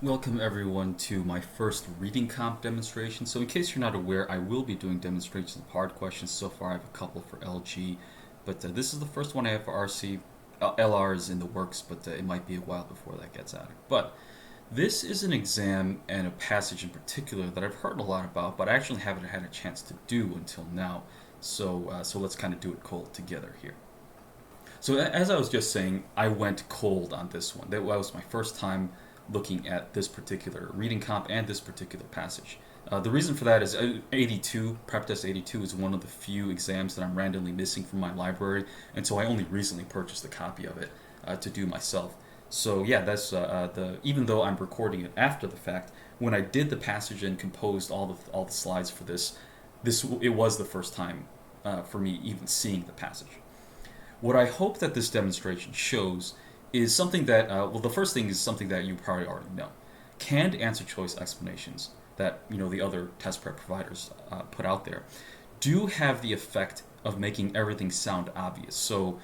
Welcome everyone to my first reading comp demonstration. So in case you're not aware, I will be doing demonstrations of hard questions. So far I have a couple for LG, but this is the first one I have for RC. LR is in the works, but it might be a while before that gets out. But this is an exam and a passage in particular that I've heard a lot about, but I actually haven't had a chance to do until now. So let's kind of do it cold together here. So as I was just saying, I went cold on this one. That was my first time looking at this particular reading comp and this particular passage. The reason for that is 82, Prep Test 82 is one of the few exams that I'm randomly missing from my library, and so I only recently purchased a copy of it to do myself. So yeah, that's even though I'm recording it after the fact, when I did the passage and composed all the slides for this, it was the first time for me even seeing the passage. What I hope that this demonstration shows is something that, the first thing is something that you probably already know. Canned answer choice explanations that the other test prep providers put out there do have the effect of making everything sound obvious. So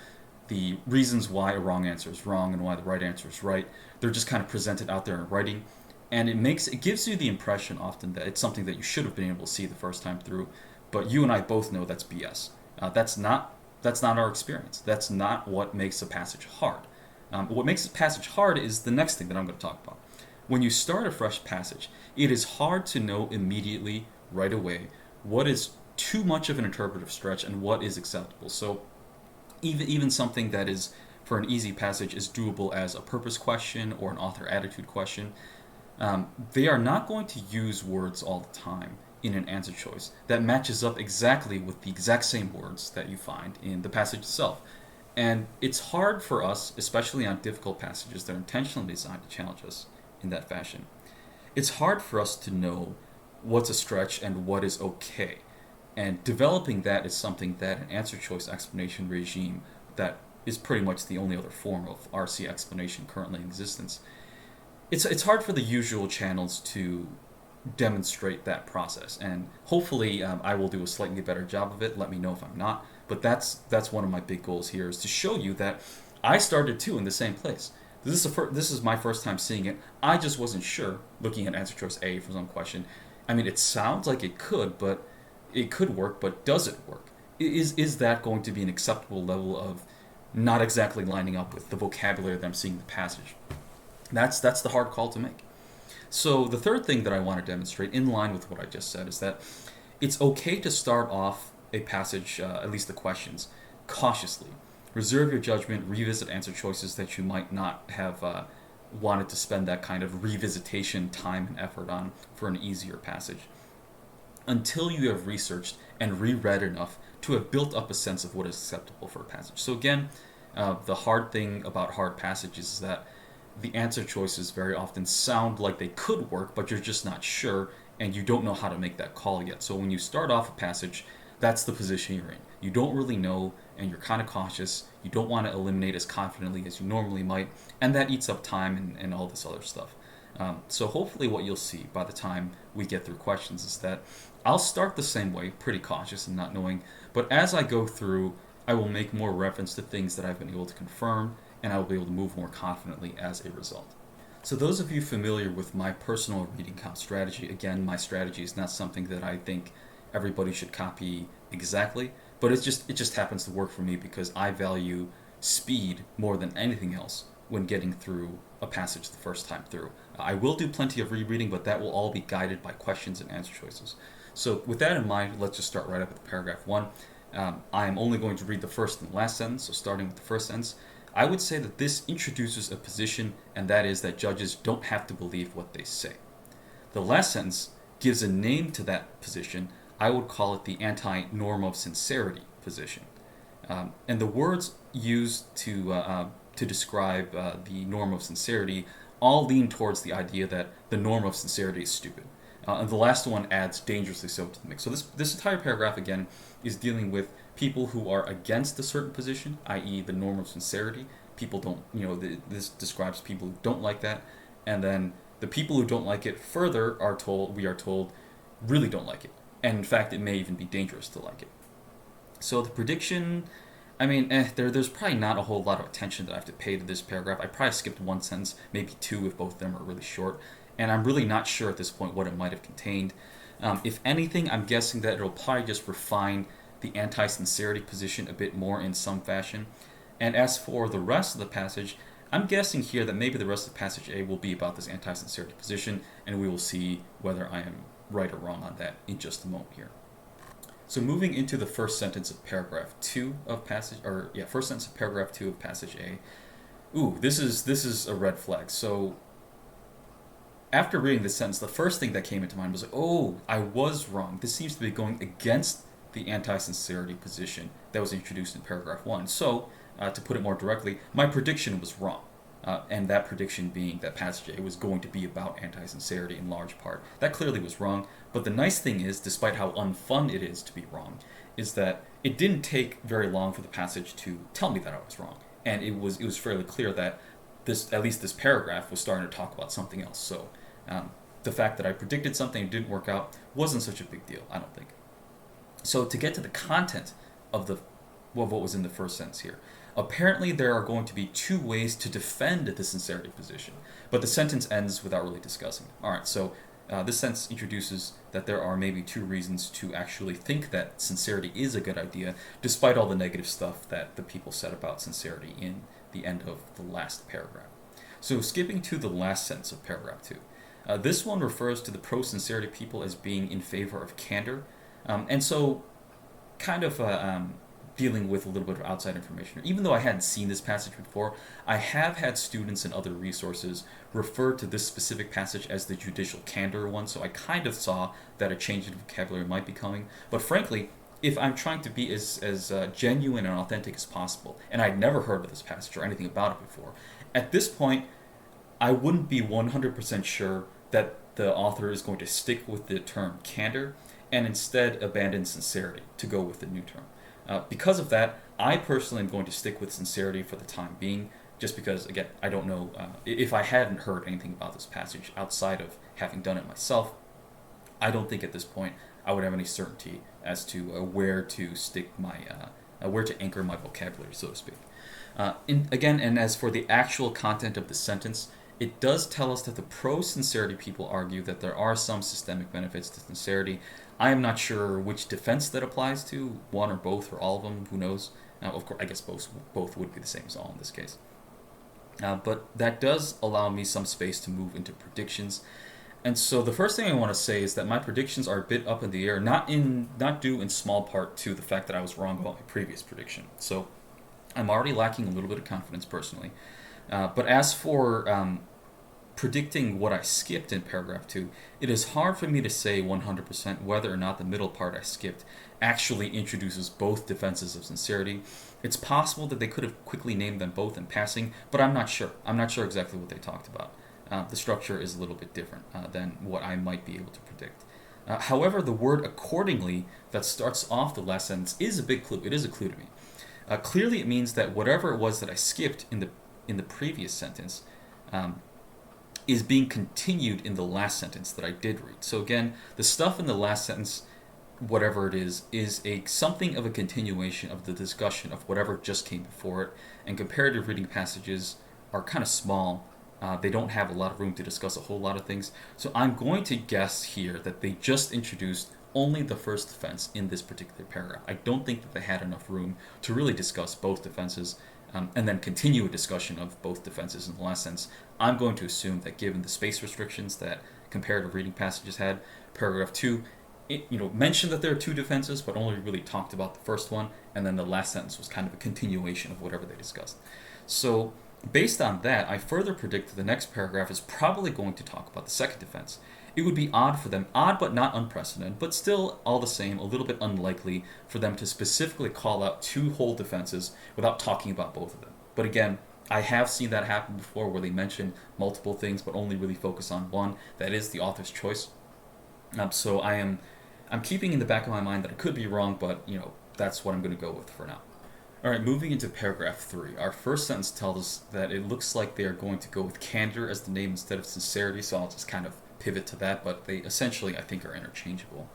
the reasons why a wrong answer is wrong and why the right answer is right, they're just kind of presented out there in writing, and it gives you the impression often that it's something that you should have been able to see the first time through, but you and I both know that's BS. That's not our experience. That's not what makes a passage hard. What makes a passage hard is the next thing that I'm going to talk about. When you start a fresh passage, it is hard to know immediately, right away, what is too much of an interpretive stretch and what is acceptable. So even something that is, for an easy passage, is doable as a purpose question or an author attitude question, they are not going to use words all the time in an answer choice that matches up exactly with the exact same words that you find in the passage itself. And it's hard for us, especially on difficult passages that are intentionally designed to challenge us in that fashion. It's hard for us to know what's a stretch and what is okay. And developing that is something that an answer choice explanation regime that is pretty much the only other form of RC explanation currently in existence. It's hard for the usual channels to demonstrate that process, and hopefully I will do a slightly better job of it. Let me know if I'm not, but that's one of my big goals here, is to show you that I started too in the same place. This is my first time seeing it. I just wasn't sure, looking at answer choice A for some question. I mean, it sounds like it could work, but does it work? Is that going to be an acceptable level of not exactly lining up with the vocabulary that I'm seeing in the passage? That's the hard call to make. So the third thing that I want to demonstrate, in line with what I just said, is that it's okay to start off a passage, at least the questions, cautiously. Reserve your judgment, revisit answer choices that you might not have wanted to spend that kind of revisitation time and effort on for an easier passage, until you have researched and reread enough to have built up a sense of what is acceptable for a passage. So again, the hard thing about hard passages is that the answer choices very often sound like they could work, but you're just not sure, and you don't know how to make that call yet. So when you start off a passage, that's the position you're in. You don't really know, and you're kind of cautious. You don't want to eliminate as confidently as you normally might, and that eats up time and all this other stuff. So hopefully what you'll see by the time we get through questions is that I'll start the same way, pretty cautious and not knowing, but as I go through, I will make more reference to things that I've been able to confirm, and I will be able to move more confidently as a result. So those of you familiar with my personal reading comp strategy, again, my strategy is not something that I think everybody should copy exactly, but it just happens to work for me because I value speed more than anything else when getting through a passage the first time through. I will do plenty of rereading, but that will all be guided by questions and answer choices. So with that in mind, let's just start right up with paragraph 1. I am only going to read the first and last sentence, so starting with the first sentence. I would say that this introduces a position, and that is that judges don't have to believe what they say. The last sentence gives a name to that position. I would call it the anti-norm of sincerity position. And the words used to describe the norm of sincerity all lean towards the idea that the norm of sincerity is stupid. And the last one adds dangerously so to the mix. So this entire paragraph, again, is dealing with people who are against a certain position, i.e. the norm of sincerity. People don't, this describes people who don't like that. And then the people who don't like it further we are told, really don't like it. And in fact, it may even be dangerous to like it. So the prediction, there's probably not a whole lot of attention that I have to pay to this paragraph. I probably skipped one sentence, maybe two if both of them are really short. and I'm really not sure at this point what it might have contained. If anything, I'm guessing that it'll probably just refine the anti-sincerity position a bit more in some fashion. And as for the rest of the passage, I'm guessing here that maybe the rest of passage A will be about this anti-sincerity position, and we will see whether I am right or wrong on that in just a moment here. So moving into the first sentence of paragraph 2 of passage, first sentence of paragraph 2 of passage A. Ooh, this is a red flag. So after reading this sentence, the first thing that came into mind was like, oh, I was wrong. This seems to be going against the anti-sincerity position that was introduced in paragraph 1. So, to put it more directly, my prediction was wrong. And that prediction being that passage A was going to be about anti-sincerity in large part. That clearly was wrong, but the nice thing is, despite how unfun it is to be wrong, is that it didn't take very long for the passage to tell me that I was wrong. And it was fairly clear that at least this paragraph was starting to talk about something else. So the fact that I predicted something and didn't work out wasn't such a big deal, I don't think. So to get to the content of what was in the first sentence here, apparently there are going to be 2 ways to defend the sincerity position, but the sentence ends without really discussing it. All right, so this sentence introduces that there are maybe 2 reasons to actually think that sincerity is a good idea, despite all the negative stuff that the people said about sincerity in the end of the last paragraph. So skipping to the last sentence of paragraph 2. This one refers to the pro-sincerity people as being in favor of candor, and so kind of dealing with a little bit of outside information. Even though I hadn't seen this passage before, I have had students and other resources refer to this specific passage as the judicial candor one, so I kind of saw that a change in vocabulary might be coming. But frankly, if I'm trying to be as genuine and authentic as possible, and I'd never heard of this passage or anything about it before, at this point, I wouldn't be 100% sure that the author is going to stick with the term candor and instead abandon sincerity to go with the new term. Because of that, I personally am going to stick with sincerity for the time being, just because, again, I don't know, if I hadn't heard anything about this passage outside of having done it myself, I don't think at this point I would have any certainty as to where to stick where to anchor my vocabulary, so to speak. And as for the actual content of the sentence, it does tell us that the pro-sincerity people argue that there are some systemic benefits to sincerity. I am not sure which defense that applies to, one or both or all of them, who knows. Now, of course, I guess both would be the same as all in this case. But that does allow me some space to move into predictions. And so the first thing I want to say is that my predictions are a bit up in the air, not due in small part to the fact that I was wrong about my previous prediction. So I'm already lacking a little bit of confidence personally. But as for predicting what I skipped in paragraph 2, it is hard for me to say 100% whether or not the middle part I skipped actually introduces both defenses of sincerity. It's possible that they could have quickly named them both in passing, but I'm not sure. I'm not sure exactly what they talked about. The structure is a little bit different than what I might be able to predict. However, the word accordingly that starts off the last sentence is a big clue. It is a clue to me. Clearly, it means that whatever it was that I skipped in the previous sentence is being continued in the last sentence that I did read. So again, the stuff in the last sentence, whatever it is something of a continuation of the discussion of whatever just came before it. And comparative reading passages are kind of small. They don't have a lot of room to discuss a whole lot of things. So I'm going to guess here that they just introduced only the first defense in this particular paragraph. I don't think that they had enough room to really discuss both defenses and then continue a discussion of both defenses in the last sentence. I'm going to assume that given the space restrictions that comparative reading passages had, paragraph 2 mentioned that there are 2 defenses, but only really talked about the first one, and then the last sentence was kind of a continuation of whatever they discussed. So based on that, I further predict that the next paragraph is probably going to talk about the second defense. It would be odd for them, odd but not unprecedented, but still all the same, a little bit unlikely for them to specifically call out 2 whole defenses without talking about both of them. But again, I have seen that happen before where they mention multiple things but only really focus on one. That is the author's choice. So I'm keeping in the back of my mind that I could be wrong, but that's what I'm going to go with for now. Alright, moving into paragraph 3. Our first sentence tells us that it looks like they are going to go with candor as the name instead of sincerity, so I'll just kind of pivot to that, but they essentially, I think, are interchangeable.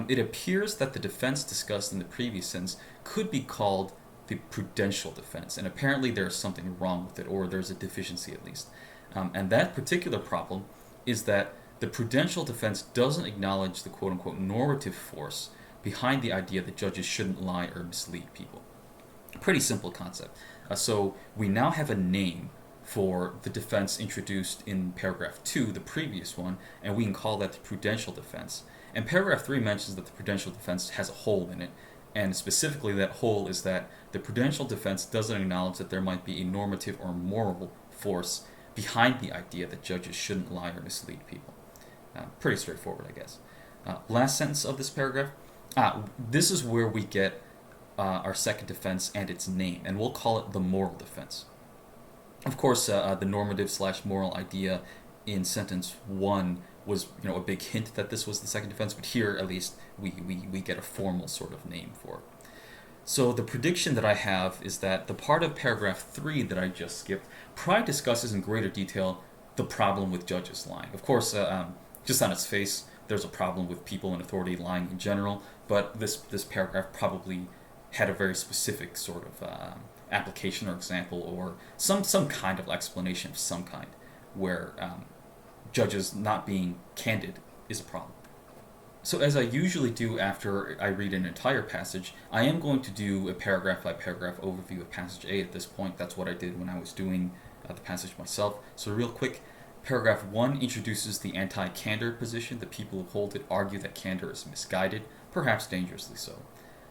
It appears that the defense discussed in the previous sentence could be called the prudential defense, and apparently there's something wrong with it, or there's a deficiency at least. And that particular problem is that the prudential defense doesn't acknowledge the quote-unquote normative force behind the idea that judges shouldn't lie or mislead people. Pretty simple concept. So we now have a name for the defense introduced in paragraph 2, the previous one, and we can call that the prudential defense. And paragraph 3 mentions that the prudential defense has a hole in it, and specifically that hole is that the prudential defense doesn't acknowledge that there might be a normative or moral force behind the idea that judges shouldn't lie or mislead people. Pretty straightforward, I guess. Last sentence of this paragraph. This is where we get our second defense and its name, and we'll call it the moral defense. Of course, the normative/moral idea in sentence 1 was, a big hint that this was the second defense, but here at least we get a formal sort of name for it. So the prediction that I have is that the part of paragraph 3 that I just skipped probably discusses in greater detail the problem with judges lying. Of course, just on its face, there's a problem with people in authority lying in general, but this paragraph probably had a very specific sort of application or example or some kind of explanation of some kind where judges not being candid is a problem. So as I usually do after I read an entire passage, I am going to do a paragraph-by-paragraph overview of passage A at this point. That's what I did when I was doing the passage myself. So real quick, paragraph 1 introduces the anti-candor position. The people who hold it argue that candor is misguided, perhaps dangerously so.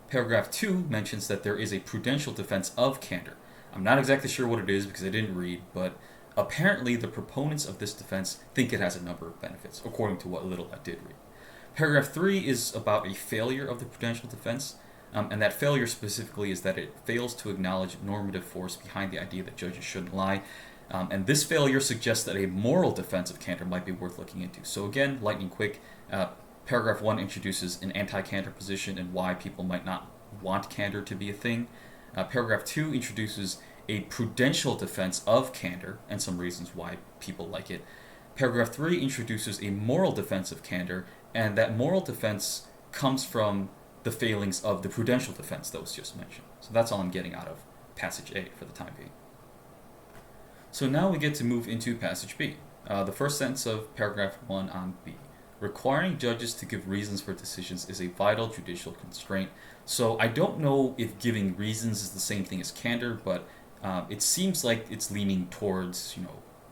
Paragraph 2 mentions that there is a prudential defense of candor. I'm not exactly sure what it is because I didn't read, but apparently the proponents of this defense think it has a number of benefits, according to what little I did read. Paragraph 3 is about a failure of the prudential defense, and that failure specifically is that it fails to acknowledge normative force behind the idea that judges shouldn't lie, and this failure suggests that a moral defense of candor might be worth looking into. So again, lightning quick, paragraph 1 introduces an anti-candor position and why people might not want candor to be a thing. Paragraph 2 introduces a prudential defense of candor and some reasons why people like it. Paragraph 3 introduces a moral defense of candor, and that moral defense comes from the failings of the prudential defense that was just mentioned. So that's all I'm getting out of passage A for the time being. So now we get to move into passage B. The first sentence of paragraph 1 on B. Requiring judges to give reasons for decisions is a vital judicial constraint. So I don't know if giving reasons is the same thing as candor, but it seems like it's leaning towards,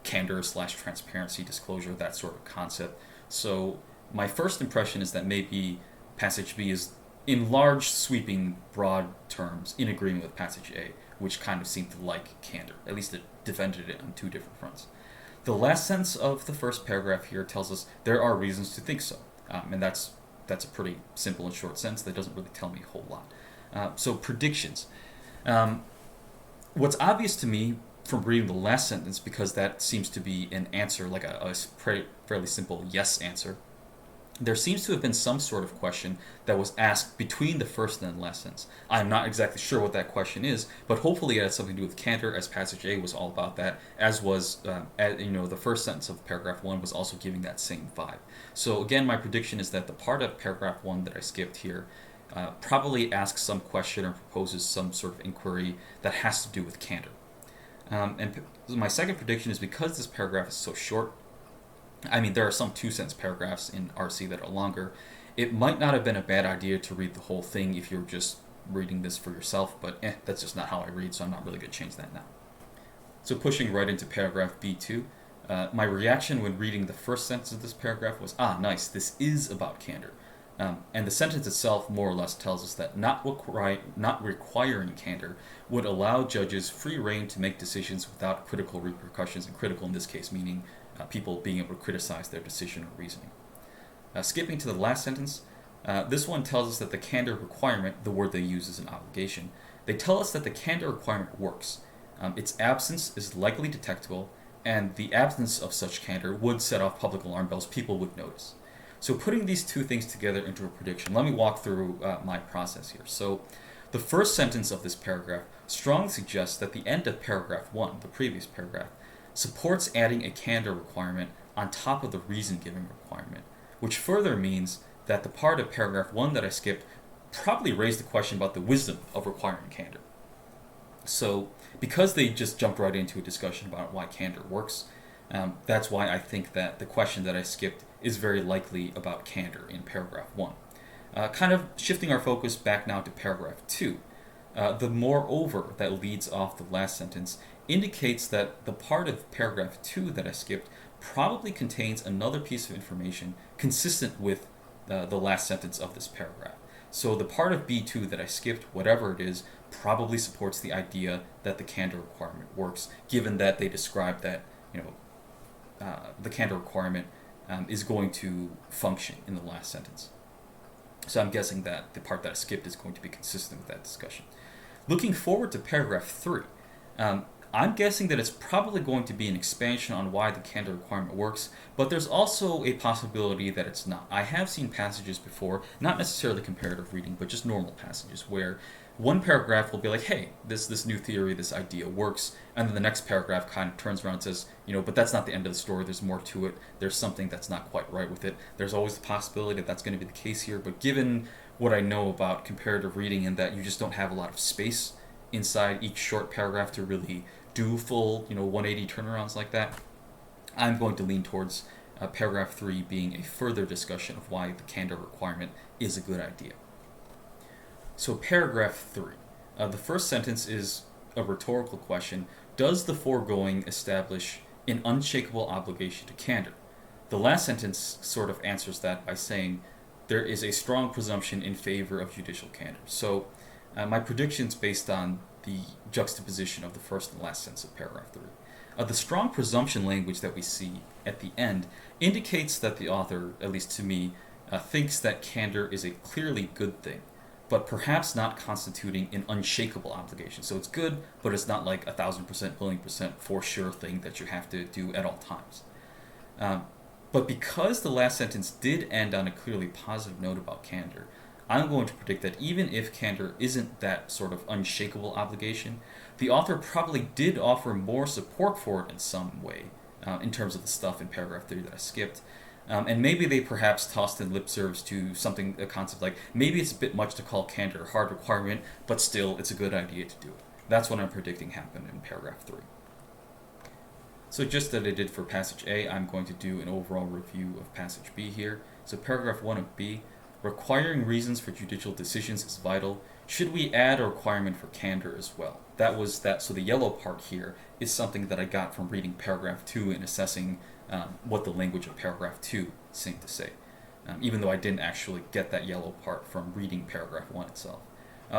candor/transparency, disclosure, that sort of concept. So my first impression is that maybe passage B is, in large, sweeping, broad terms, in agreement with passage A, which kind of seemed to like candor. At least it defended it on two different fronts. The last sentence of the first paragraph here tells us there are reasons to think so, and that's a pretty simple and short sentence that doesn't really tell me a whole lot. So predictions. What's obvious to me from reading the last sentence, because that seems to be an answer, like a fairly simple yes answer, there seems to have been some sort of question that was asked between the first and the last sentence. I'm not exactly sure what that question is, but hopefully it has something to do with candor, as passage A was all about that, as was, the first sentence of paragraph 1 was also giving that same vibe. So again, my prediction is that the part of paragraph 1 that I skipped here probably asks some question or proposes some sort of inquiry that has to do with candor. And my second prediction is because this paragraph is so short, there are some 2-sentence paragraphs in RC that are longer. It might not have been a bad idea to read the whole thing if you're just reading this for yourself, but that's just not how I read, so I'm not really going to change that now. So pushing right into paragraph B2, my reaction when reading the first sentence of this paragraph was, nice, this is about candor. And the sentence itself more or less tells us that not requiring candor would allow judges free rein to make decisions without critical repercussions, and critical in this case meaning people being able to criticize their decision or reasoning. Skipping to the last sentence, this one tells us that the candor requirement, the word they use is an obligation, they tell us that the candor requirement works. Its absence is likely detectable, and the absence of such candor would set off public alarm bells. People would notice. So putting these two things together into a prediction, let me walk through my process here. So the first sentence of this paragraph strongly suggests that the end of paragraph 1, the previous paragraph, supports adding a candor requirement on top of the reason-giving requirement, which further means that the part of paragraph 1 that I skipped probably raised the question about the wisdom of requiring candor. So because they just jumped right into a discussion about why candor works, That's why I think that the question that I skipped is very likely about candor in paragraph 1. Kind of shifting our focus back now to paragraph 2. The moreover that leads off the last sentence indicates that the part of paragraph 2 that I skipped probably contains another piece of information consistent with the last sentence of this paragraph. So the part of B2 that I skipped, whatever it is, probably supports the idea that the candor requirement works, given that they describe that the candor requirement is going to function in the last sentence. So I'm guessing that the part that I skipped is going to be consistent with that discussion. Looking forward to paragraph 3, I'm guessing that it's probably going to be an expansion on why the candor requirement works, but there's also a possibility that it's not. I have seen passages before, not necessarily comparative reading, but just normal passages, where one paragraph will be like, hey, this new theory, this idea works, and then the next paragraph kind of turns around and says, but that's not the end of the story, there's more to it, there's something that's not quite right with it. There's always the possibility that that's going to be the case here, but given what I know about comparative reading and that you just don't have a lot of space inside each short paragraph to really do full 180 turnarounds like that, I'm going to lean towards paragraph 3 being a further discussion of why the candor requirement is a good idea. So paragraph 3. The first sentence is a rhetorical question. Does the foregoing establish an unshakable obligation to candor? The last sentence sort of answers that by saying there is a strong presumption in favor of judicial candor. So my prediction's based on the juxtaposition of the first and last sentence of paragraph 3. The strong presumption language that we see at the end indicates that the author, at least to me, thinks that candor is a clearly good thing, but perhaps not constituting an unshakable obligation. So it's good, but it's not like 1,000%, million percent for sure thing that you have to do at all times. But because the last sentence did end on a clearly positive note about candor, I'm going to predict that even if candor isn't that sort of unshakable obligation, the author probably did offer more support for it in some way, in terms of the stuff in paragraph 3 that I skipped. And maybe they perhaps tossed in lip service to a concept like, maybe it's a bit much to call candor a hard requirement, but still it's a good idea to do it. That's what I'm predicting happened in paragraph 3. So just as I did for passage A, I'm going to do an overall review of passage B here. So paragraph 1 of B, requiring reasons for judicial decisions is vital. Should we add a requirement for candor as well? So the yellow part here is something that I got from reading paragraph 2 and assessing what the language of paragraph 2 seemed to say, even though I didn't actually get that yellow part from reading paragraph 1 itself.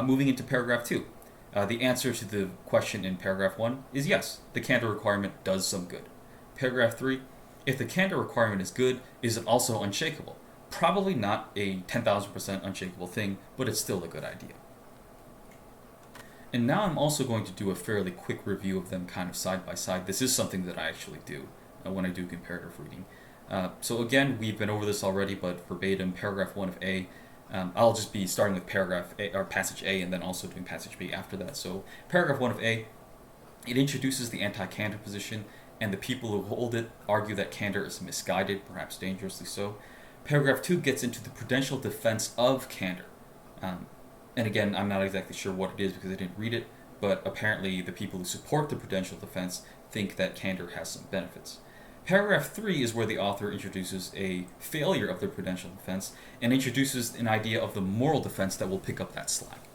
Moving into paragraph 2, the answer to the question in paragraph 1 is yes, the candor requirement does some good. Paragraph 3, if the candor requirement is good, is it also unshakable? Probably not a 10,000% unshakable thing, but it's still a good idea. And now I'm also going to do a fairly quick review of them kind of side by side. This is something that I actually do when I do comparative reading. So again, we've been over this already, but verbatim, paragraph 1 of A, I'll just be starting with paragraph A, or passage A, and then also doing passage B after that. So paragraph 1 of A, it introduces the anti-candor position, and the people who hold it argue that candor is misguided, perhaps dangerously so. Paragraph 2 gets into the prudential defense of candor. And again, I'm not exactly sure what it is because I didn't read it, but apparently the people who support the prudential defense think that candor has some benefits. Paragraph 3 is where the author introduces a failure of the prudential defense and introduces an idea of the moral defense that will pick up that slack.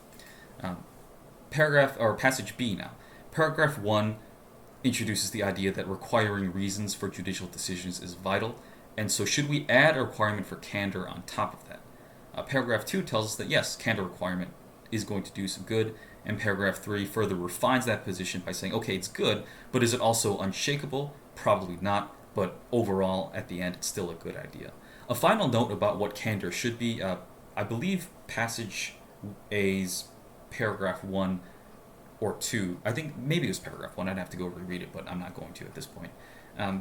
Passage B now. Paragraph 1 introduces the idea that requiring reasons for judicial decisions is vital, and so should we add a requirement for candor on top of that? Paragraph 2 tells us that yes, candor requirement is going to do some good, and paragraph 3 further refines that position by saying, okay, it's good, but is it also unshakable? Probably not, but overall, at the end, it's still a good idea. A final note about what candor should be, I believe passage A's paragraph 1 or 2, I think maybe it was paragraph 1, I'd have to go reread it, but I'm not going to at this point,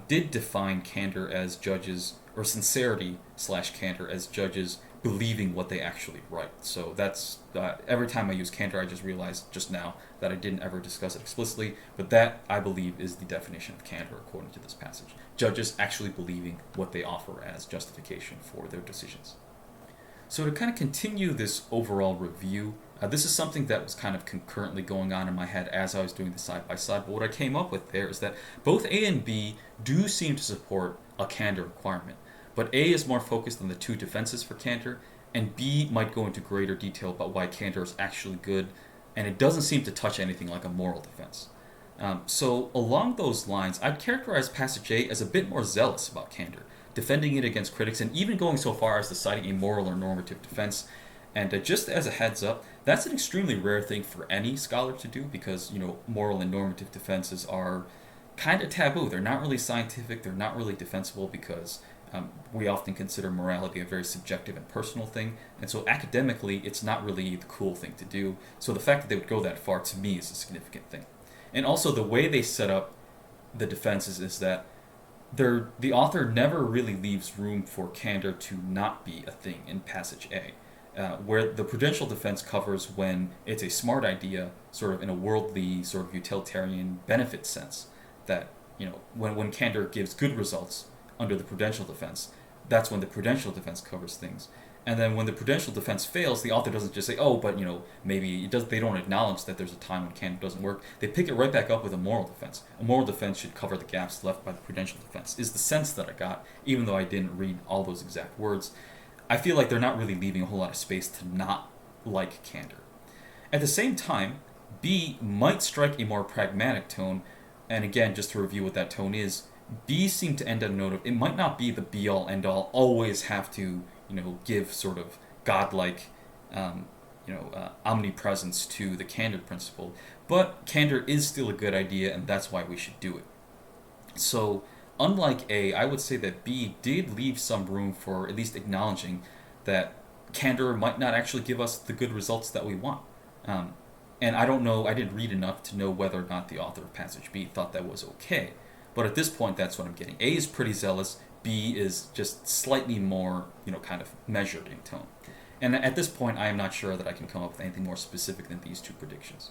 did define candor as judges, or sincerity/candor as judges believing what they actually write. So that's, every time I use candor, I just realized just now that I didn't ever discuss it explicitly, but that, I believe, is the definition of candor according to this passage. Judges actually believing what they offer as justification for their decisions. So to kind of continue this overall review, this is something that was kind of concurrently going on in my head as I was doing the side by side. But what I came up with there is that both A and B do seem to support a candor requirement. But A is more focused on the two defenses for candor, and B might go into greater detail about why candor is actually good, and it doesn't seem to touch anything like a moral defense. So along those lines, I'd characterize passage A as a bit more zealous about candor, defending it against critics, and even going so far as deciding a moral or normative defense. And just as a heads up, that's an extremely rare thing for any scholar to do because, moral and normative defenses are kind of taboo. They're not really scientific, they're not really defensible because we often consider morality a very subjective and personal thing. And so academically, it's not really the cool thing to do. So the fact that they would go that far, to me, is a significant thing. And also the way they set up the defenses is that the author never really leaves room for candor to not be a thing in passage A. Where the prudential defense covers when it's a smart idea, sort of in a worldly, sort of utilitarian benefit sense, that when candor gives good results under the prudential defense, that's when the prudential defense covers things. And then when the prudential defense fails, the author doesn't just say, "Oh, but maybe it does." They don't acknowledge that there's a time when candor doesn't work. They pick it right back up with a moral defense. A moral defense should cover the gaps left by the prudential defense. Is the sense that I got, even though I didn't read all those exact words. I feel like they're not really leaving a whole lot of space to not like candor. At the same time, B might strike a more pragmatic tone, and again, just to review what that tone is, B seemed to end on a note of it might not be the be-all, end-all, always have to, give sort of godlike, omnipresence to the candor principle, but candor is still a good idea, and that's why we should do it. So, unlike A, I would say that B did leave some room for at least acknowledging that candor might not actually give us the good results that we want. And I don't know, I didn't read enough to know whether or not the author of passage B thought that was okay. But at this point, that's what I'm getting. A is pretty zealous, B is just slightly more, kind of measured in tone. And at this point, I am not sure that I can come up with anything more specific than these two predictions.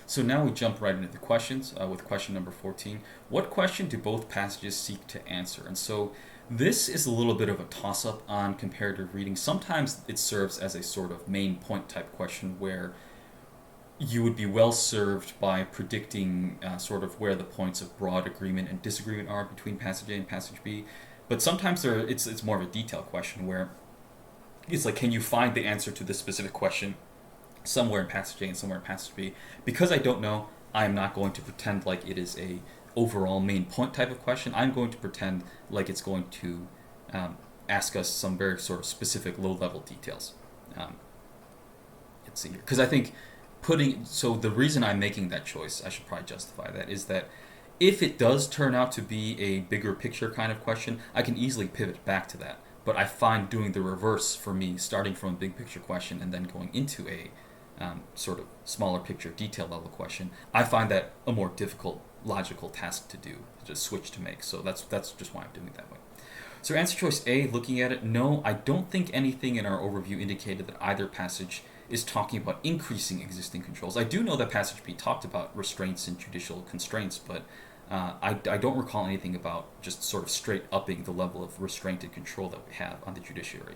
So now we jump right into the questions with question number 14. What question do both passages seek to answer? And so this is a little bit of a toss-up on comparative reading. Sometimes it serves as a sort of main point type question where you would be well served by predicting sort of where the points of broad agreement and disagreement are between passage A and passage B. But sometimes it's more of a detailed question where it's like, can you find the answer to this specific question somewhere in passage A and somewhere in passage B? Because I don't know, I am not going to pretend like it is a overall main point type of question. I'm going to pretend like it's going to ask us some very sort of specific low-level details. Let's see here. Because I think so the reason I'm making that choice, I should probably justify that, is that if it does turn out to be a bigger picture kind of question, I can easily pivot back to that. But I find doing the reverse for me, starting from a big picture question and then going into a sort of smaller picture detail level question, I find that a more difficult logical task to do, just switch to make. So that's just why I'm doing it that way. So answer choice A, looking at it, no, I don't think anything in our overview indicated that either passage is talking about increasing existing controls. I do know that passage B talked about restraints and judicial constraints, but I don't recall anything about just sort of straight upping the level of restraint and control that we have on the judiciary.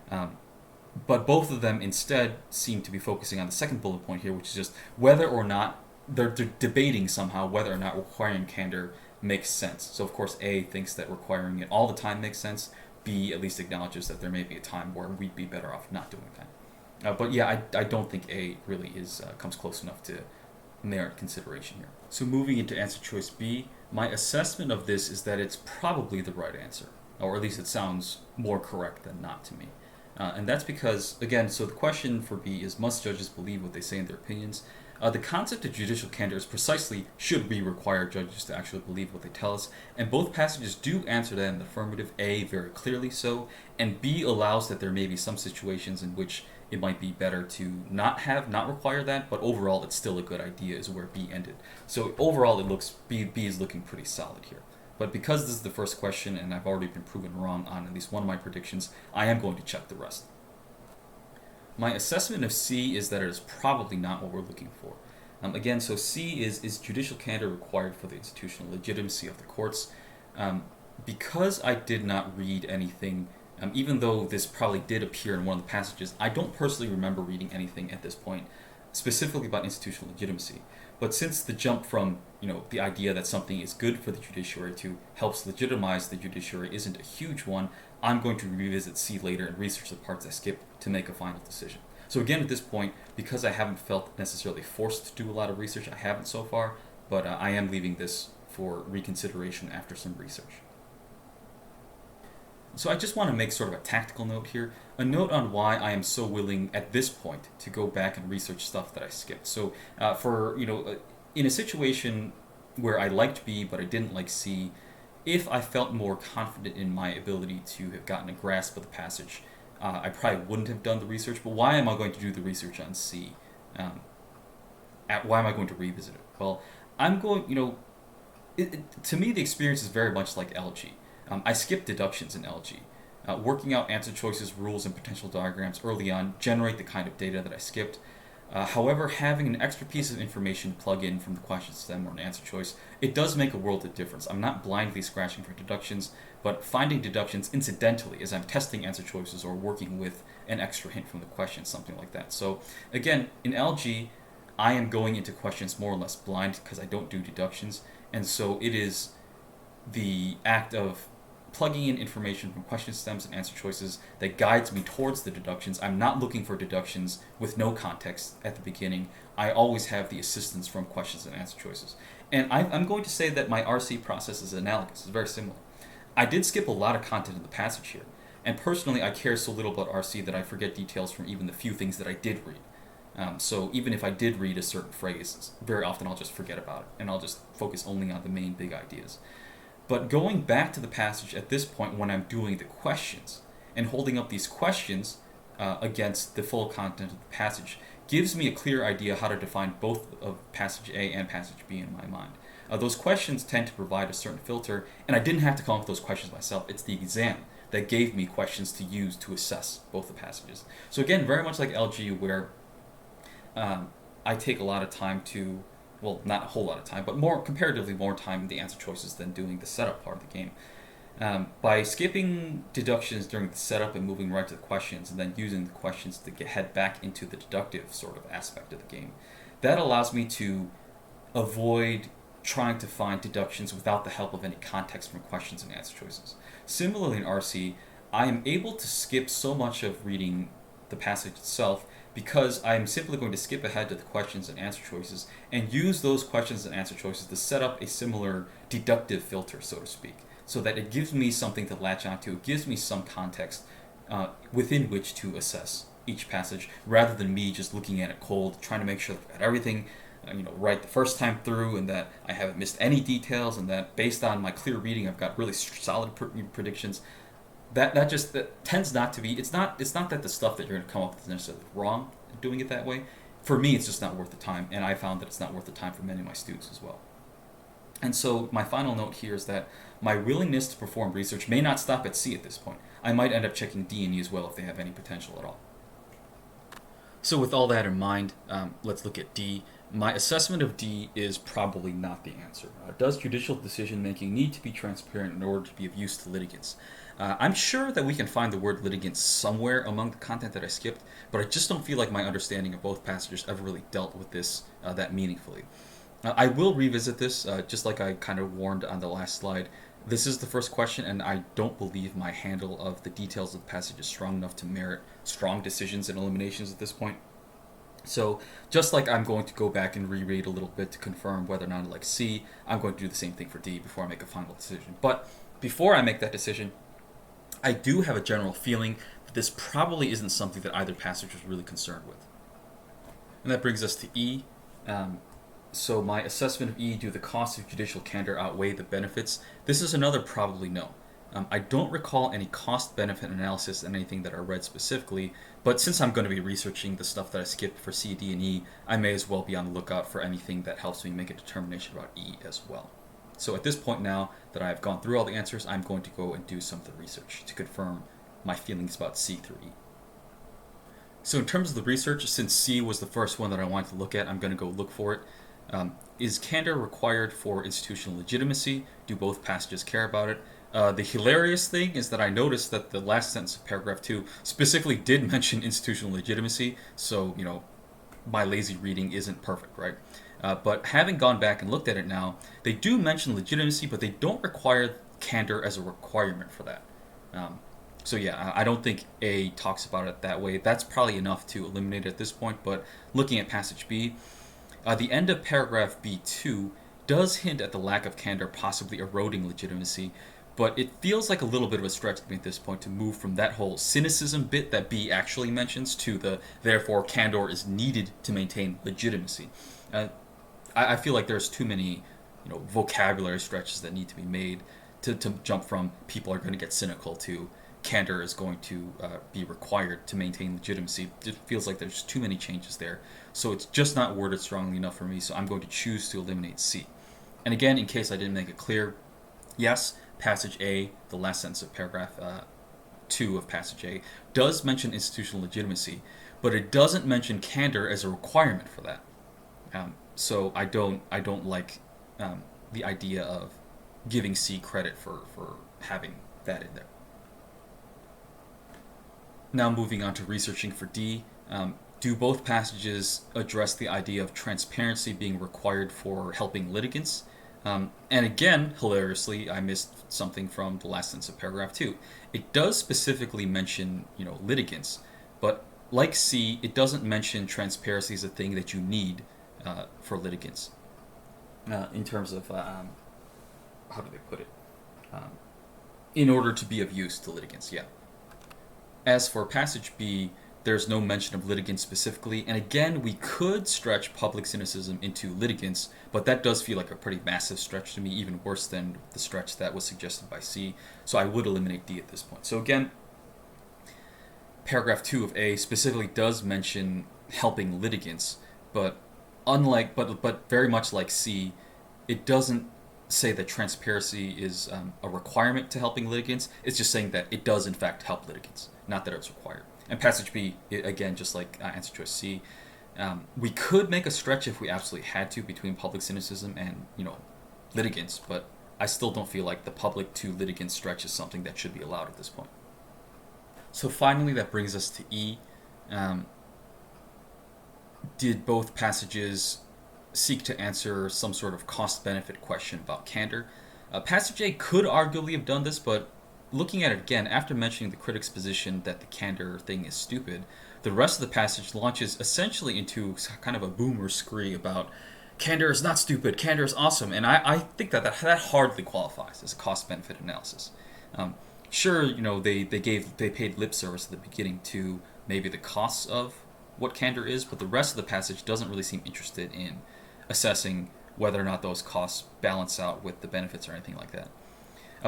But both of them instead seem to be focusing on the second bullet point here, which is just whether or not they're debating somehow whether or not requiring candor makes sense. So of course A thinks that requiring it all the time makes sense. B at least acknowledges that there may be a time where we'd be better off not doing that. But yeah, I don't think A really comes close enough to merit consideration here. So moving into answer choice B, my assessment of this is that it's probably the right answer, or at least it sounds more correct than not to me. And that's because, again, so the question for B is, must judges believe what they say in their opinions? The concept of judicial candor is precisely, should we require judges to actually believe what they tell us? And both passages do answer that in the affirmative, A, very clearly so, and B allows that there may be some situations in which it might be better to not require that, but overall it's still a good idea is where B ended. So overall it looks, B is looking pretty solid here. But because this is the first question and I've already been proven wrong on at least one of my predictions, I am going to check the rest. My assessment of C is that it is probably not what we're looking for. Again, so C is judicial candor required for the institutional legitimacy of the courts? Because I did not read anything Even though this probably did appear in one of the passages, I don't personally remember reading anything at this point specifically about institutional legitimacy. But since the jump from the idea that something is good for the judiciary to helps legitimize the judiciary isn't a huge one, I'm going to revisit C later and research the parts I skipped to make a final decision. So again, at this point, because I haven't felt necessarily forced to do a lot of research, I haven't so far, but I am leaving this for reconsideration after some research. So I just want to make sort of a tactical note here, a note on why I am so willing at this point to go back and research stuff that I skipped. So in a situation where I liked B but I didn't like C, if I felt more confident in my ability to have gotten a grasp of the passage, I probably wouldn't have done the research. But why am I going to do the research on C? Why am I going to revisit it? Well, I'm going, to me the experience is very much like LG. I skipped deductions in LG. Working out answer choices, rules, and potential diagrams early on generate the kind of data that I skipped. However, having an extra piece of information to plug in from the question stem or an answer choice, it does make a world of difference. I'm not blindly scratching for deductions, but finding deductions incidentally as I'm testing answer choices or working with an extra hint from the question, something like that. So again, in LG, I am going into questions more or less blind because I don't do deductions, and so it is the act of plugging in information from question stems and answer choices that guides me towards the deductions. I'm not looking for deductions with no context at the beginning. I always have the assistance from questions and answer choices. And I'm going to say that my RC process is analogous. It's very similar. I did skip a lot of content in the passage here. And personally, I care so little about RC that I forget details from even the few things that I did read. So even if I did read a certain phrase, very often I'll just forget about it. And I'll just focus only on the main big ideas. But going back to the passage at this point when I'm doing the questions and holding up these questions against the full content of the passage gives me a clear idea how to define both of passage A and passage B in my mind. Those questions tend to provide a certain filter, and I didn't have to come up with those questions myself. It's the exam that gave me questions to use to assess both the passages. So again, very much like LG, where I take a lot of time to, well, not a whole lot of time, but comparatively more time in the answer choices than doing the setup part of the game. By skipping deductions during the setup and moving right to the questions, and then using the questions to head back into the deductive sort of aspect of the game, that allows me to avoid trying to find deductions without the help of any context from questions and answer choices. Similarly in RC, I am able to skip so much of reading the passage itself because I'm simply going to skip ahead to the questions and answer choices and use those questions and answer choices to set up a similar deductive filter, so to speak, so that it gives me something to latch onto. It gives me some context within which to assess each passage, rather than me just looking at it cold, trying to make sure that I've got everything right the first time through, and that I haven't missed any details, and that based on my clear reading, I've got really solid predictions. That tends not to be. It's not that the stuff that you're going to come up with is necessarily wrong doing it that way. For me, it's just not worth the time, and I found that it's not worth the time for many of my students as well. And so my final note here is that my willingness to perform research may not stop at C at this point. I might end up checking D and E as well if they have any potential at all. So with all that in mind, let's look at D. My assessment of D is probably not the answer. Does judicial decision-making need to be transparent in order to be of use to litigants? I'm sure that we can find the word litigants somewhere among the content that I skipped, but I just don't feel like my understanding of both passages ever really dealt with this that meaningfully. I will revisit this, just like I kind of warned on the last slide. This is the first question, and I don't believe my handle of the details of the passage is strong enough to merit strong decisions and eliminations at this point. So just like I'm going to go back and reread a little bit to confirm whether or not I like C, I'm going to do the same thing for D before I make a final decision. But before I make that decision, I do have a general feeling that this probably isn't something that either passage was really concerned with. And that brings us to E. So my assessment of E, do the costs of judicial candor outweigh the benefits? This is another probably no. I don't recall any cost-benefit analysis in anything that I read specifically, but since I'm going to be researching the stuff that I skipped for C, D, and E, I may as well be on the lookout for anything that helps me make a determination about E as well. So at this point now that I've gone through all the answers, I'm going to go and do some of the research to confirm my feelings about C through E. So in terms of the research, since C was the first one that I wanted to look at, I'm going to go look for it. Is candor required for institutional legitimacy? Do both passages care about it? The hilarious thing is that I noticed that the last sentence of paragraph 2 specifically did mention institutional legitimacy, so, my lazy reading isn't perfect, right? But having gone back and looked at it now, they do mention legitimacy, but they don't require candor as a requirement for that. So yeah, I don't think A talks about it that way. That's probably enough to eliminate it at this point, but looking at passage B, the end of paragraph B2 does hint at the lack of candor possibly eroding legitimacy, but it feels like a little bit of a stretch to me at this point to move from that whole cynicism bit that B actually mentions to the therefore candor is needed to maintain legitimacy. I feel like there's too many vocabulary stretches that need to be made to jump from people are going to get cynical to candor is going to be required to maintain legitimacy. It feels like there's too many changes there. So it's just not worded strongly enough for me, so I'm going to choose to eliminate C. And again, in case I didn't make it clear, yes, passage A, the last sentence of paragraph 2 of passage A, does mention institutional legitimacy, but it doesn't mention candor as a requirement for that. So I don't like the idea of giving C credit for having that in there. Now moving on to researching for D, do both passages address the idea of transparency being required for helping litigants? And again, hilariously, I missed something from the last sentence of paragraph 2. It does specifically mention, litigants, but like C, it doesn't mention transparency as a thing that you need for litigants. In terms of, how do they put it? In order to be of use to litigants, yeah. As for passage B, there's no mention of litigants specifically, and again, we could stretch public cynicism into litigants, but that does feel like a pretty massive stretch to me, even worse than the stretch that was suggested by C, so I would eliminate D at this point. So again, paragraph 2 of A specifically does mention helping litigants, but very much like C, it doesn't say that transparency is a requirement to helping litigants. It's just saying that it does in fact help litigants, not that it's required. And passage B, again, just like answer choice C, we could make a stretch if we absolutely had to between public cynicism and litigants, but I still don't feel like the public to litigant stretch is something that should be allowed at this point. So finally, that brings us to E. Did both passages seek to answer some sort of cost-benefit question about candor? Passage A could arguably have done this, but looking at it again, after mentioning the critic's position that the candor thing is stupid, the rest of the passage launches essentially into kind of a boomer scree about candor is not stupid, candor is awesome, and I think that hardly qualifies as a cost-benefit analysis. Sure, they paid lip service at the beginning to maybe the costs of what candor is, but the rest of the passage doesn't really seem interested in assessing whether or not those costs balance out with the benefits or anything like that.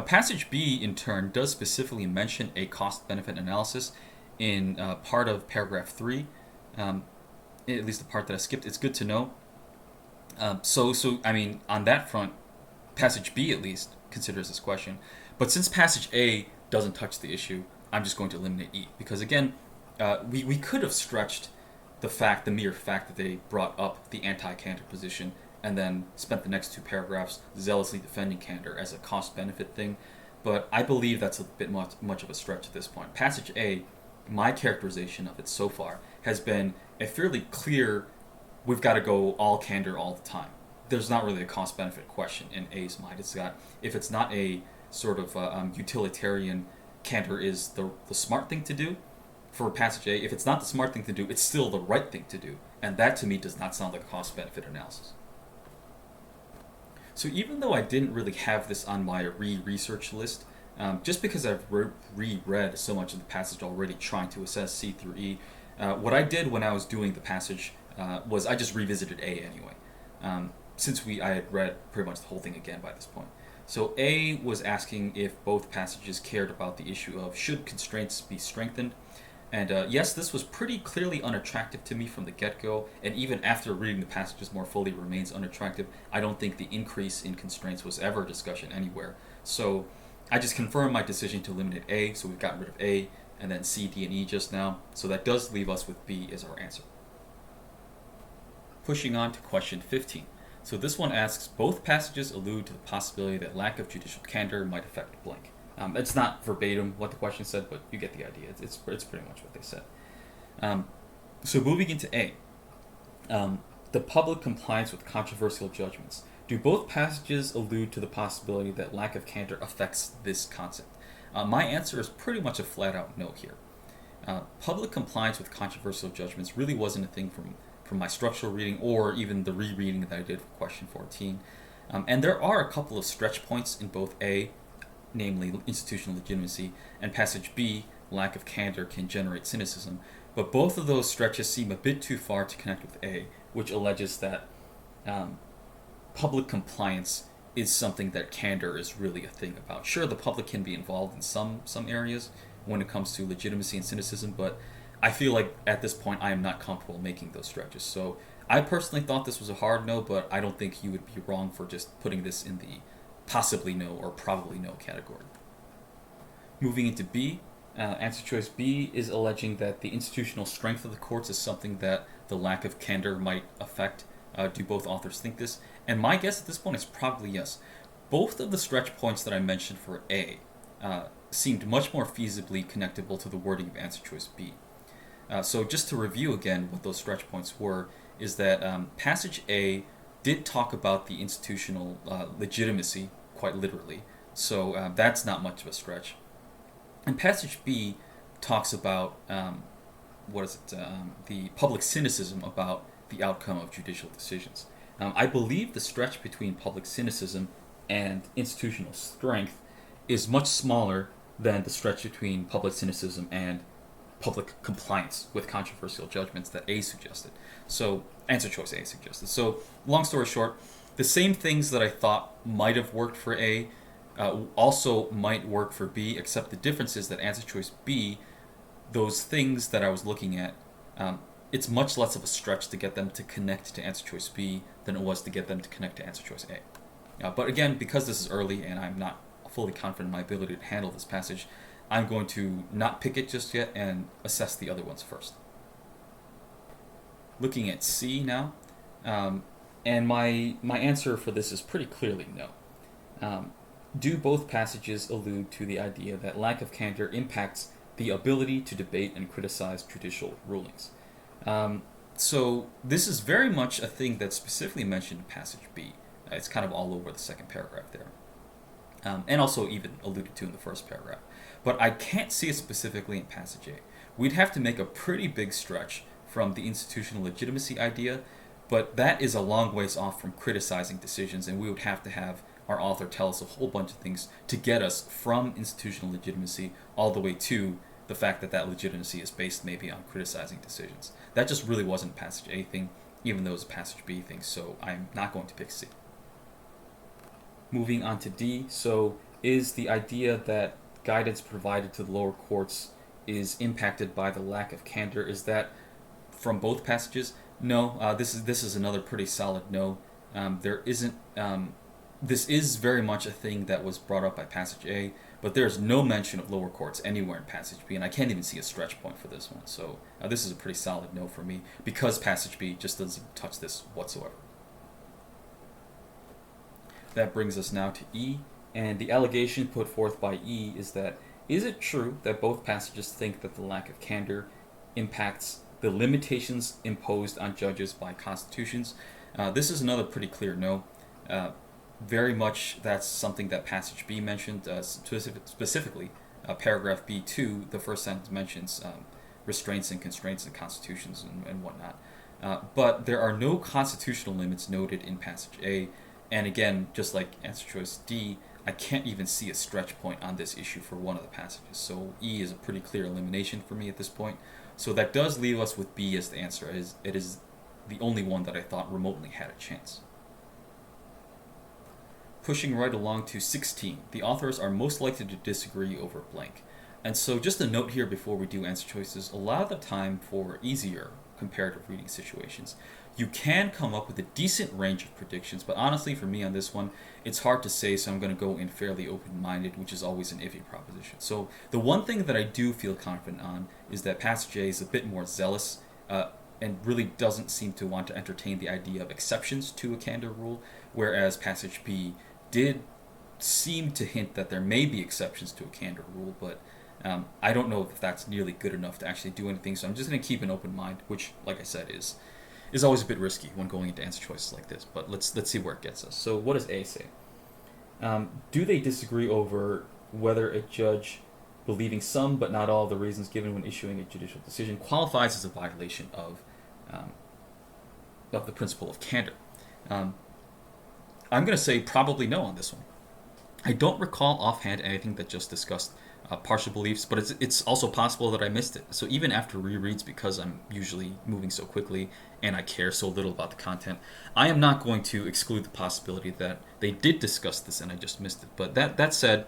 Passage B, in turn, does specifically mention a cost-benefit analysis in part of paragraph 3, at least the part that I skipped. It's good to know. So I mean, on that front, passage B, at least, considers this question. But since passage A doesn't touch the issue, I'm just going to eliminate E. Because again, we could have stretched the mere fact that they brought up the anti-candor position and then spent the next two paragraphs zealously defending candor as a cost-benefit thing, but I believe that's a bit much of a stretch at this point. Passage A, my characterization of it so far, has been a fairly clear, we've got to go all candor all the time. There's not really a cost-benefit question in A's mind. It's got, if it's not a sort of utilitarian, candor is the smart thing to do. For passage A, if it's not the smart thing to do, it's still the right thing to do. And that to me does not sound like a cost-benefit analysis. So even though I didn't really have this on my research list, just because I've reread so much of the passage already trying to assess C through E, what I did when I was doing the passage was I just revisited A anyway, since I had read pretty much the whole thing again by this point. So A was asking if both passages cared about the issue of should constraints be strengthened. And yes, this was pretty clearly unattractive to me from the get-go, and even after reading the passages more fully remains unattractive. I don't think the increase in constraints was ever a discussion anywhere. So I just confirmed my decision to eliminate A, so we've gotten rid of A, and then C, D, and E just now. So that does leave us with B as our answer. Pushing on to question 15. So this one asks, both passages allude to the possibility that lack of judicial candor might affect blank. It's not verbatim what the question said, but you get the idea. It's pretty much what they said. Um, so moving into A, the public compliance with controversial judgments. Do both passages allude to the possibility that lack of candor affects this concept? My answer is pretty much a flat-out no here. Public compliance with controversial judgments really wasn't a thing from my structural reading or even the rereading that I did for question 14. And there are a couple of stretch points in both A, namely institutional legitimacy, and passage B, lack of candor can generate cynicism. But both of those stretches seem a bit too far to connect with A, which alleges that public compliance is something that candor is really a thing about. Sure, the public can be involved in some areas when it comes to legitimacy and cynicism, but I feel like at this point I am not comfortable making those stretches. So I personally thought this was a hard no, but I don't think you would be wrong for just putting this in the possibly no or probably no category. Moving into B, answer choice B is alleging that the institutional strength of the courts is something that the lack of candor might affect. Do both authors think this? And my guess at this point is probably yes. Both of the stretch points that I mentioned for A seemed much more feasibly connectable to the wording of answer choice B. So just to review again what those stretch points were, is that passage A did talk about the institutional legitimacy quite literally, so that's not much of a stretch. And passage B talks about the public cynicism about the outcome of judicial decisions. I believe the stretch between public cynicism and institutional strength is much smaller than the stretch between public cynicism and public compliance with controversial judgments that A suggested. So, answer choice A suggested. So, long story short, the same things that I thought might have worked for A also might work for B, except the difference is that answer choice B, those things that I was looking at, it's much less of a stretch to get them to connect to answer choice B than it was to get them to connect to answer choice A. But again, because this is early and I'm not fully confident in my ability to handle this passage, I'm going to not pick it just yet and assess the other ones first. Looking at C now, and my answer for this is pretty clearly no. Do both passages allude to the idea that lack of candor impacts the ability to debate and criticize judicial rulings? So this is very much a thing that's specifically mentioned in passage B. It's kind of all over the second paragraph there. And also even alluded to in the first paragraph. But I can't see it specifically in passage A. We'd have to make a pretty big stretch from the institutional legitimacy idea, but that is a long ways off from criticizing decisions, and we would have to have our author tell us a whole bunch of things to get us from institutional legitimacy all the way to the fact that that legitimacy is based maybe on criticizing decisions. That just really wasn't a passage A thing, even though it was a passage B thing, so I'm not going to pick C. Moving on to D, so is the idea that guidance provided to the lower courts is impacted by the lack of candor, is that from both passages? No, this is another pretty solid no. There isn't. This is very much a thing that was brought up by passage A, but there's no mention of lower courts anywhere in passage B, and I can't even see a stretch point for this one. So this is a pretty solid no for me because passage B just doesn't touch this whatsoever. That brings us now to E, and the allegation put forth by E is that is it true that both passages think that the lack of candor impacts the limitations imposed on judges by constitutions? This is another pretty clear no. Very much that's something that passage B mentioned, specifically paragraph B2, the first sentence mentions restraints and constraints in constitutions and whatnot. But there are no constitutional limits noted in passage A, and again, just like answer choice D, I can't even see a stretch point on this issue for one of the passages. So E is a pretty clear elimination for me at this point. So that does leave us with B as the answer. It is the only one that I thought remotely had a chance. Pushing right along to 16, the authors are most likely to disagree over blank. And so just a note here before we do answer choices, allow the time for easier comparative reading situations. You can come up with a decent range of predictions, but honestly for me on this one, it's hard to say, so I'm going to go in fairly open-minded, which is always an iffy proposition. So the one thing that I do feel confident on is that passage A is a bit more zealous and really doesn't seem to want to entertain the idea of exceptions to a candor rule, whereas passage B did seem to hint that there may be exceptions to a candor rule, but I don't know if that's nearly good enough to actually do anything. So I'm just going to keep an open mind, which, like I said, is always a bit risky when going into answer choices like this. But let's see where it gets us. So what does A say? Do they disagree over whether a judge believing some but not all of the reasons given when issuing a judicial decision qualifies as a violation of the principle of candor? I'm going to say probably no on this one. I don't recall offhand anything that just discussed partial beliefs, but it's also possible that I missed it. So even after rereads, because I'm usually moving so quickly and I care so little about the content, I am not going to exclude the possibility that they did discuss this and I just missed it. But that said,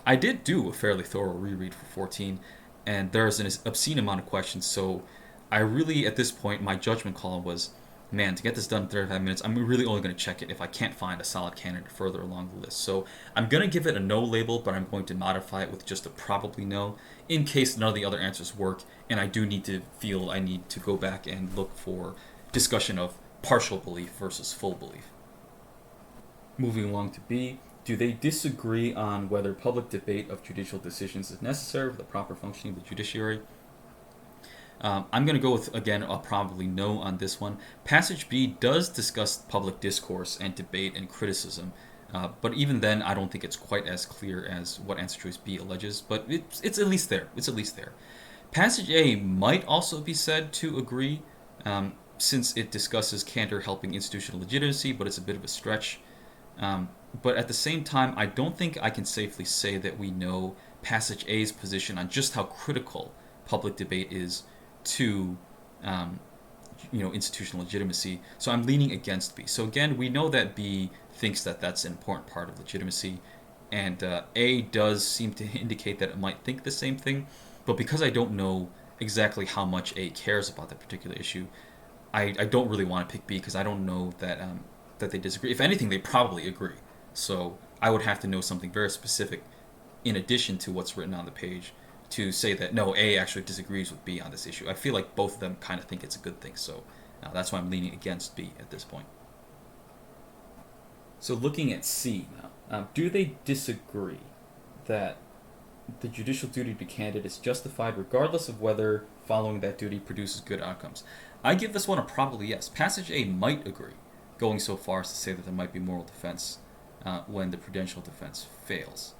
I did do a fairly thorough reread for 14, and there's an obscene amount of questions, so I really, at this point, my judgment call was, man, to get this done in 35 minutes, I'm really only going to check it if I can't find a solid candidate further along the list. So I'm going to give it a no label, but I'm going to modify it with just a probably no, in case none of the other answers work, and I do need to feel I need to go back and look for discussion of partial belief versus full belief. Moving along to B, do they disagree on whether public debate of judicial decisions is necessary for the proper functioning of the judiciary? I'm going to go with, again, a probably no on this one. Passage B does discuss public discourse and debate and criticism, but even then, I don't think it's quite as clear as what answer choice B alleges, but it's at least there. It's at least there. Passage A might also be said to agree, since it discusses candor helping institutional legitimacy, but it's a bit of a stretch. But at the same time, I don't think I can safely say that we know Passage A's position on just how critical public debate is to institutional legitimacy. So I'm leaning against B. So again, we know that B thinks that that's an important part of legitimacy, and A does seem to indicate that it might think the same thing, but because I don't know exactly how much A cares about that particular issue, I don't really want to pick B because I don't know that they disagree. If anything, they probably agree. So I would have to know something very specific in addition to what's written on the page to say that no, A actually disagrees with B on this issue. I feel like both of them kind of think it's a good thing, so that's why I'm leaning against B at this point. So looking at C now, do they disagree that the judicial duty to be candid is justified regardless of whether following that duty produces good outcomes? I give this one a probably yes. Passage A might agree, going so far as to say that there might be moral defense when the prudential defense fails.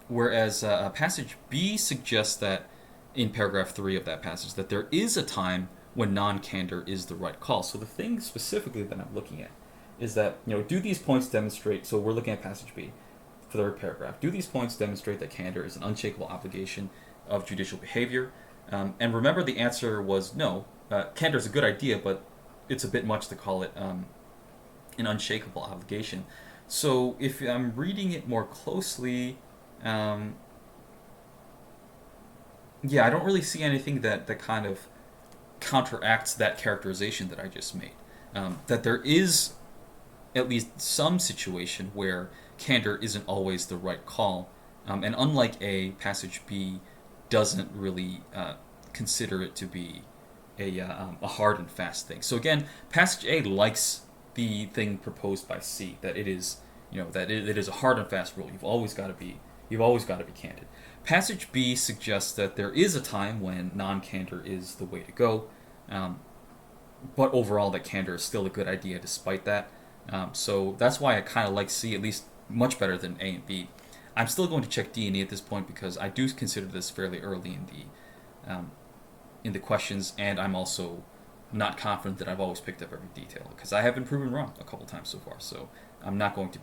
Whereas passage B suggests that, in paragraph 3 of that passage, that there is a time when non-candor is the right call. So the thing specifically that I'm looking at is that, do these points demonstrate, so we're looking at passage B, third paragraph, do these points demonstrate that candor is an unshakable obligation of judicial behavior? And remember the answer was no. Candor is a good idea, but it's a bit much to call it an unshakable obligation. So if I'm reading it more closely, I don't really see anything that kind of counteracts that characterization that I just made. That there is at least some situation where candor isn't always the right call, and unlike A, passage B doesn't really consider it to be a hard and fast thing. So again, passage A likes the thing proposed by C, that it is that it is a hard and fast rule. You've always got to be candid. Passage B suggests that there is a time when non-candor is the way to go, but overall that candor is still a good idea despite that. So that's why I kind of like C at least much better than A and B. I'm still going to check D and E at this point because I do consider this fairly early in the questions, and I'm also not confident that I've always picked up every detail because I have been proven wrong a couple times so far. So I'm not going to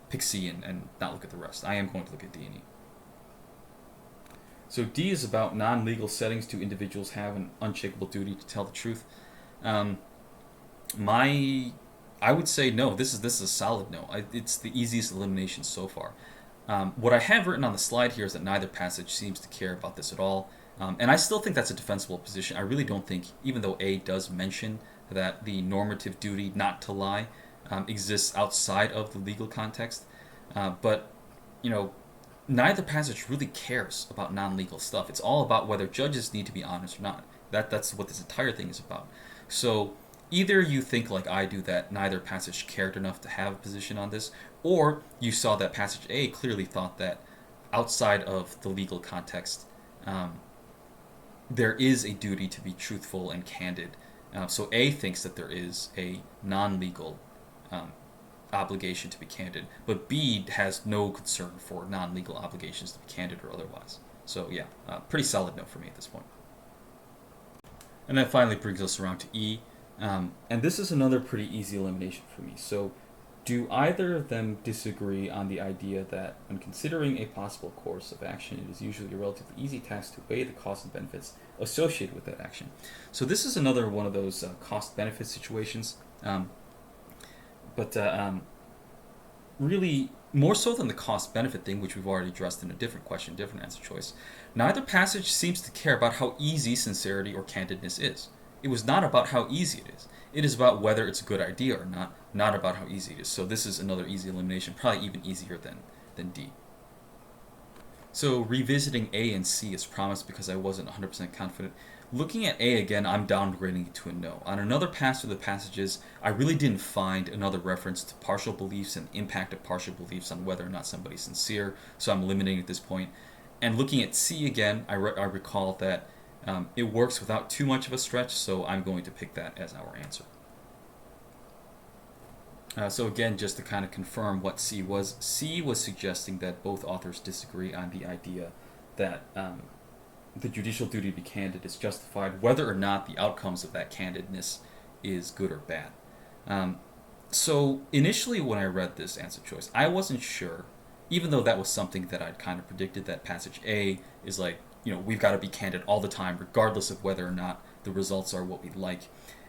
pick C and not look at the rest. I am going to look at D and E. So D is about non-legal settings. Do individuals have an unshakable duty to tell the truth? I would say no. This is a solid no. It's the easiest elimination so far. What I have written on the slide here is that neither passage seems to care about this at all. And I still think that's a defensible position. I really don't think, even though A does mention that the normative duty not to lie exists outside of the legal context, but neither passage really cares about non-legal stuff. It's all about whether judges need to be honest or not. That's what this entire thing is about. So either you think like I do that neither passage cared enough to have a position on this, or you saw that passage A clearly thought that outside of the legal context, there is a duty to be truthful and candid. So A thinks that there is a non-legal obligation to be candid, but B has no concern for non-legal obligations to be candid or otherwise. So yeah, pretty solid note for me at this point. And that finally brings us around to E. And this is another pretty easy elimination for me. So do either of them disagree on the idea that when considering a possible course of action, it is usually a relatively easy task to weigh the costs and benefits associated with that action? So this is another one of those cost-benefit situations. But really, more so than the cost-benefit thing, which we've already addressed in a different question, different answer choice, neither passage seems to care about how easy sincerity or candidness is. It was not about how easy it is. It is about whether it's a good idea or not about how easy it is. So this is another easy elimination, probably even easier than D. So revisiting A and C as promised because I wasn't 100% confident. Looking at A again, I'm downgrading it to a no. On another pass through the passages, I really didn't find another reference to partial beliefs and impact of partial beliefs on whether or not somebody's sincere, so I'm eliminating at this point. And looking at C again, I recall that it works without too much of a stretch, so I'm going to pick that as our answer. So again, just to kind of confirm what C was suggesting that both authors disagree on the idea that the judicial duty to be candid is justified, whether or not the outcomes of that candidness is good or bad. So initially when I read this answer choice, I wasn't sure, even though that was something that I'd kind of predicted, that passage A is like, we've got to be candid all the time, regardless of whether or not the results are what we like.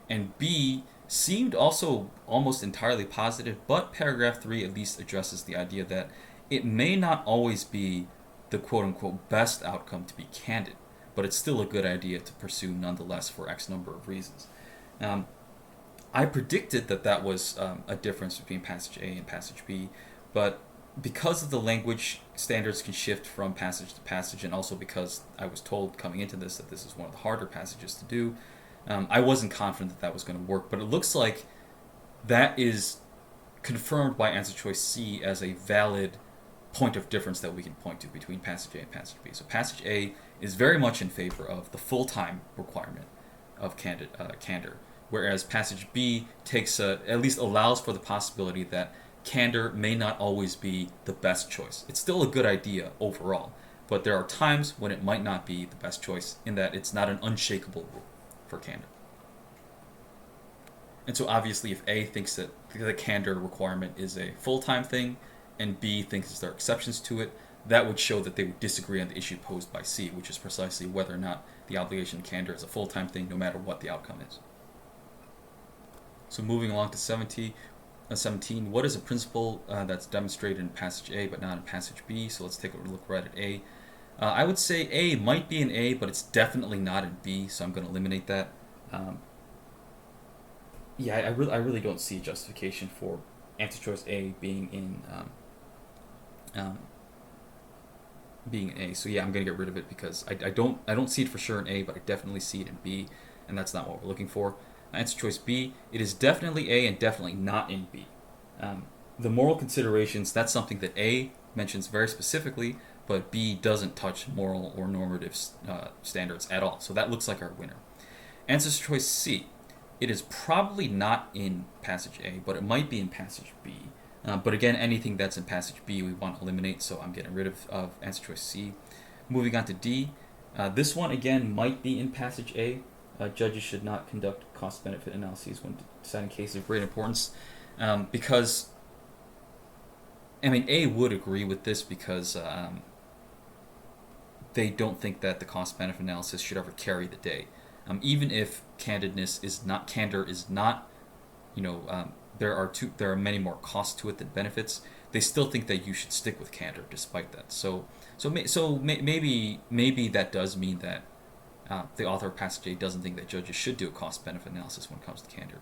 And B seemed also almost entirely positive, but paragraph 3 at least addresses the idea that it may not always be the quote-unquote best outcome to be candid, but it's still a good idea to pursue nonetheless for X number of reasons. I predicted that was a difference between passage A and passage B, but because of the language, standards can shift from passage to passage, and also because I was told coming into this that this is one of the harder passages to do, I wasn't confident that was going to work, but it looks like that is confirmed by answer choice C as a valid point of difference that we can point to between passage A and passage B. So passage A is very much in favor of the full-time requirement of candor, whereas passage B takes at least allows for the possibility that candor may not always be the best choice. It's still a good idea overall, but there are times when it might not be the best choice in that it's not an unshakable rule for candor. And so obviously if A thinks that the candor requirement is a full-time thing and B thinks there are exceptions to it, that would show that they would disagree on the issue posed by C, which is precisely whether or not the obligation of candor is a full-time thing no matter what the outcome is. So moving along to 17, what is a principle that's demonstrated in passage A but not in passage B? So let's take a look right at A. I would say A might be in A, but it's definitely not in B, so I'm going to eliminate that. I really don't see a justification for answer choice A being in A. So yeah, I'm going to get rid of it because I don't see it for sure in A, but I definitely see it in B, and that's not what we're looking for. Answer choice B, it is definitely A and definitely not in B. The moral considerations, that's something that A mentions very specifically, but B doesn't touch moral or normative standards at all. So that looks like our winner. Answer choice C, it is probably not in passage A, but it might be in passage B. But again, anything that's in passage B we want to eliminate, so I'm getting rid of answer choice C. Moving on to D, this one again might be in passage A. Judges should not conduct cost-benefit analyses when deciding cases of great importance, because A would agree with this because they don't think that the cost-benefit analysis should ever carry the day. Even if candor is not, there are many more costs to it than benefits. They still think that you should stick with candor despite that. So maybe that does mean that the author of passage A doesn't think that judges should do a cost-benefit analysis when it comes to candor.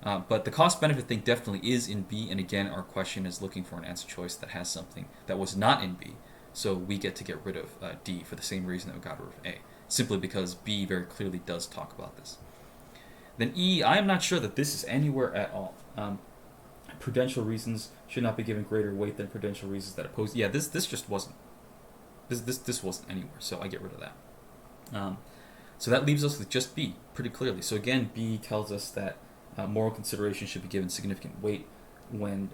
But the cost-benefit thing definitely is in B, and again, our question is looking for an answer choice that has something that was not in B, so we get to get rid of D for the same reason that we got rid of A, simply because B very clearly does talk about this. Then E, I am not sure that this is anywhere at all. Prudential reasons should not be given greater weight than prudential reasons that oppose. Yeah, this just wasn't. This wasn't anywhere, so I get rid of that. So that leaves us with just B, pretty clearly. So again, B tells us that moral consideration should be given significant weight when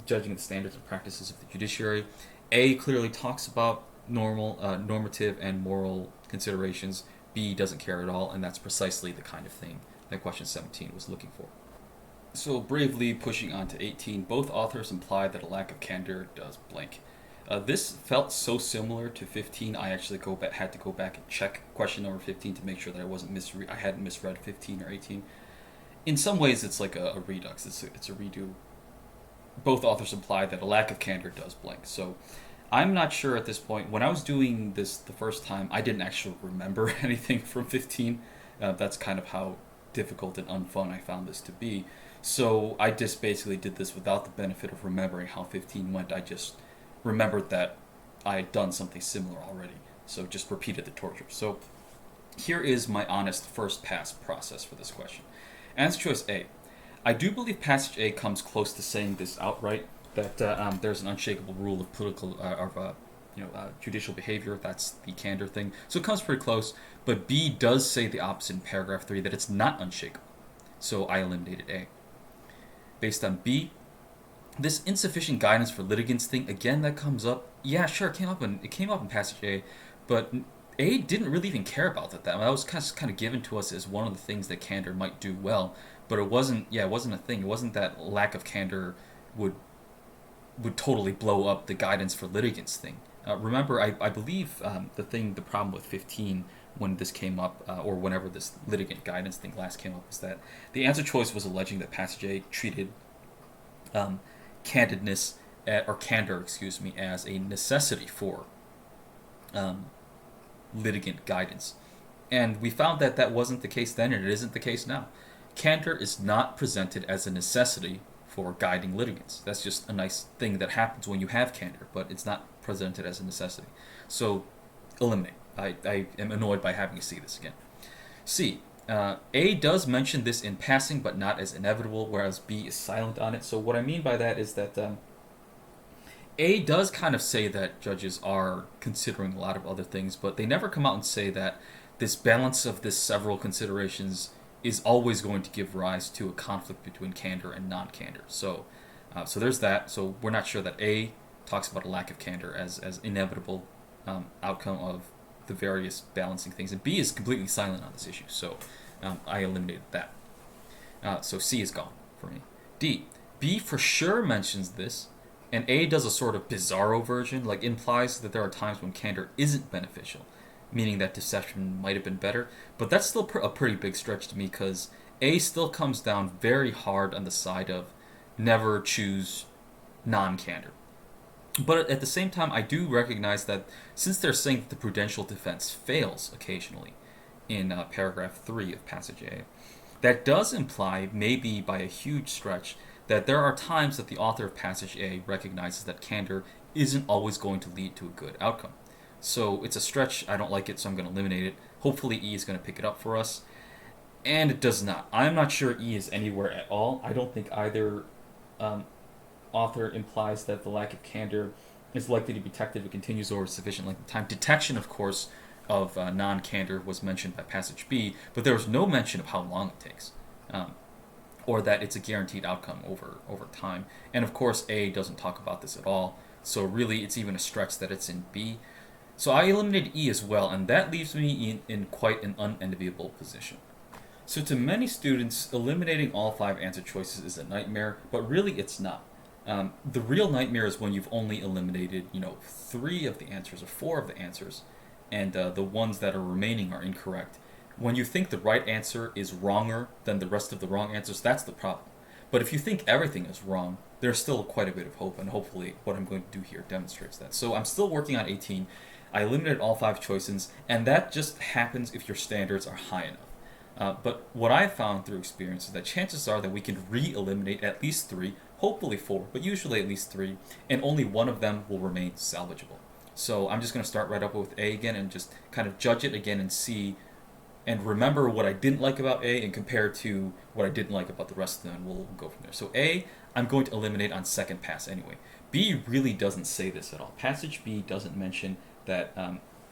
judging the standards and practices of the judiciary. A clearly talks about normative and moral considerations. B doesn't care at all, and that's precisely the kind of thing that question 17 was looking for. So bravely pushing on to 18, both authors imply that a lack of candor does blank. This felt so similar to 15. I actually had to go back and check question number 15 to make sure that I hadn't misread 15 or 18. In some ways, it's like a redux. It's a redo. Both authors imply that a lack of candor does blank. So I'm not sure at this point. When I was doing this the first time, I didn't actually remember anything from 15. That's kind of how difficult and unfun I found this to be. So I just basically did this without the benefit of remembering how 15 went. I just remembered that I had done something similar already. So just repeated the torture. So here is my honest first pass process for this question. Answer choice A. I do believe passage A comes close to saying this outright, that there's an unshakable rule of judicial behavior. That's the candor thing. So it comes pretty close. But B does say the opposite in paragraph 3, that it's not unshakable. So I eliminated A. Based on B, this insufficient guidance for litigants thing, again, that comes up. Yeah, sure, it came up in passage A, but A didn't really even care about that. That was kind of given to us as one of the things that candor might do well, but it wasn't a thing. It wasn't that lack of candor would totally blow up the guidance for litigants thing. Remember, I believe the problem with 15 when this came up, or whenever this litigant guidance thing last came up, was that the answer choice was alleging that passage A treated candor, as a necessity for litigant guidance. And we found that that wasn't the case then, and it isn't the case now. Candor is not presented as a necessity for guiding litigants. That's just a nice thing that happens when you have candor, but it's not presented as a necessity. So eliminate. I am annoyed by having to see this again. C. A does mention this in passing, but not as inevitable, whereas B is silent on it. So what I mean by that is that A does kind of say that judges are considering a lot of other things, but they never come out and say that this balance of this several considerations is always going to give rise to a conflict between candor and non-candor. So there's that. So we're not sure that A talks about a lack of candor as inevitable outcome of the various balancing things, and B is completely silent on this issue. So I eliminated that. So C is gone for me. D. B for sure mentions this, and A does a sort of bizarro version, like implies that there are times when candor isn't beneficial, meaning that deception might have been better, but that's still a pretty big stretch to me, because A still comes down very hard on the side of never choose non-candor. But at the same time, I do recognize that since they're saying that the prudential defense fails occasionally in paragraph 3 of passage A, that does imply, maybe by a huge stretch, that there are times that the author of passage A recognizes that candor isn't always going to lead to a good outcome. So it's a stretch. I don't like it, so I'm going to eliminate it. Hopefully E is going to pick it up for us. And it does not. I'm not sure E is anywhere at all. I don't think either author implies that the lack of candor is likely to be detected if it continues over a sufficient length of time. Detection, of course, of non-candor was mentioned by passage B, but there was no mention of how long it takes, or that it's a guaranteed outcome over time. And of course, A doesn't talk about this at all, so really it's even a stretch that it's in B. So I eliminated E as well, and that leaves me in quite an unenviable position. So to many students, eliminating all 5 answer choices is a nightmare, but really it's not. The real nightmare is when you've only eliminated, 3 of the answers or 4 of the answers, and the ones that are remaining are incorrect. When you think the right answer is wronger than the rest of the wrong answers, that's the problem. But if you think everything is wrong, there's still quite a bit of hope, and hopefully what I'm going to do here demonstrates that. So I'm still working on 18. I eliminated all 5 choices, and that just happens if your standards are high enough. But what I've found through experience is that chances are that we can re-eliminate at least 3, hopefully 4, but usually at least 3, and only one of them will remain salvageable. So I'm just going to start right up with A again and just kind of judge it again and see and remember what I didn't like about A and compare to what I didn't like about the rest of them, and we'll go from there. So A, I'm going to eliminate on second pass anyway. B really doesn't say this at all. Passage B doesn't mention that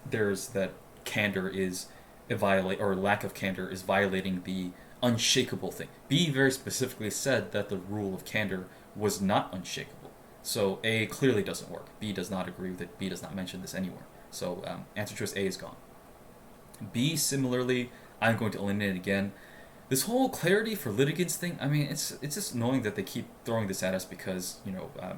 there's that candor is a violate or lack of candor is violating the unshakable thing. B very specifically said that the rule of candor was not unshakable. So A clearly doesn't work. B does not agree with it. B does not mention this anywhere. So answer choice A is gone. B, similarly, I'm going to eliminate it again. This whole clarity for litigants thing, I mean, it's just annoying that they keep throwing this at us because,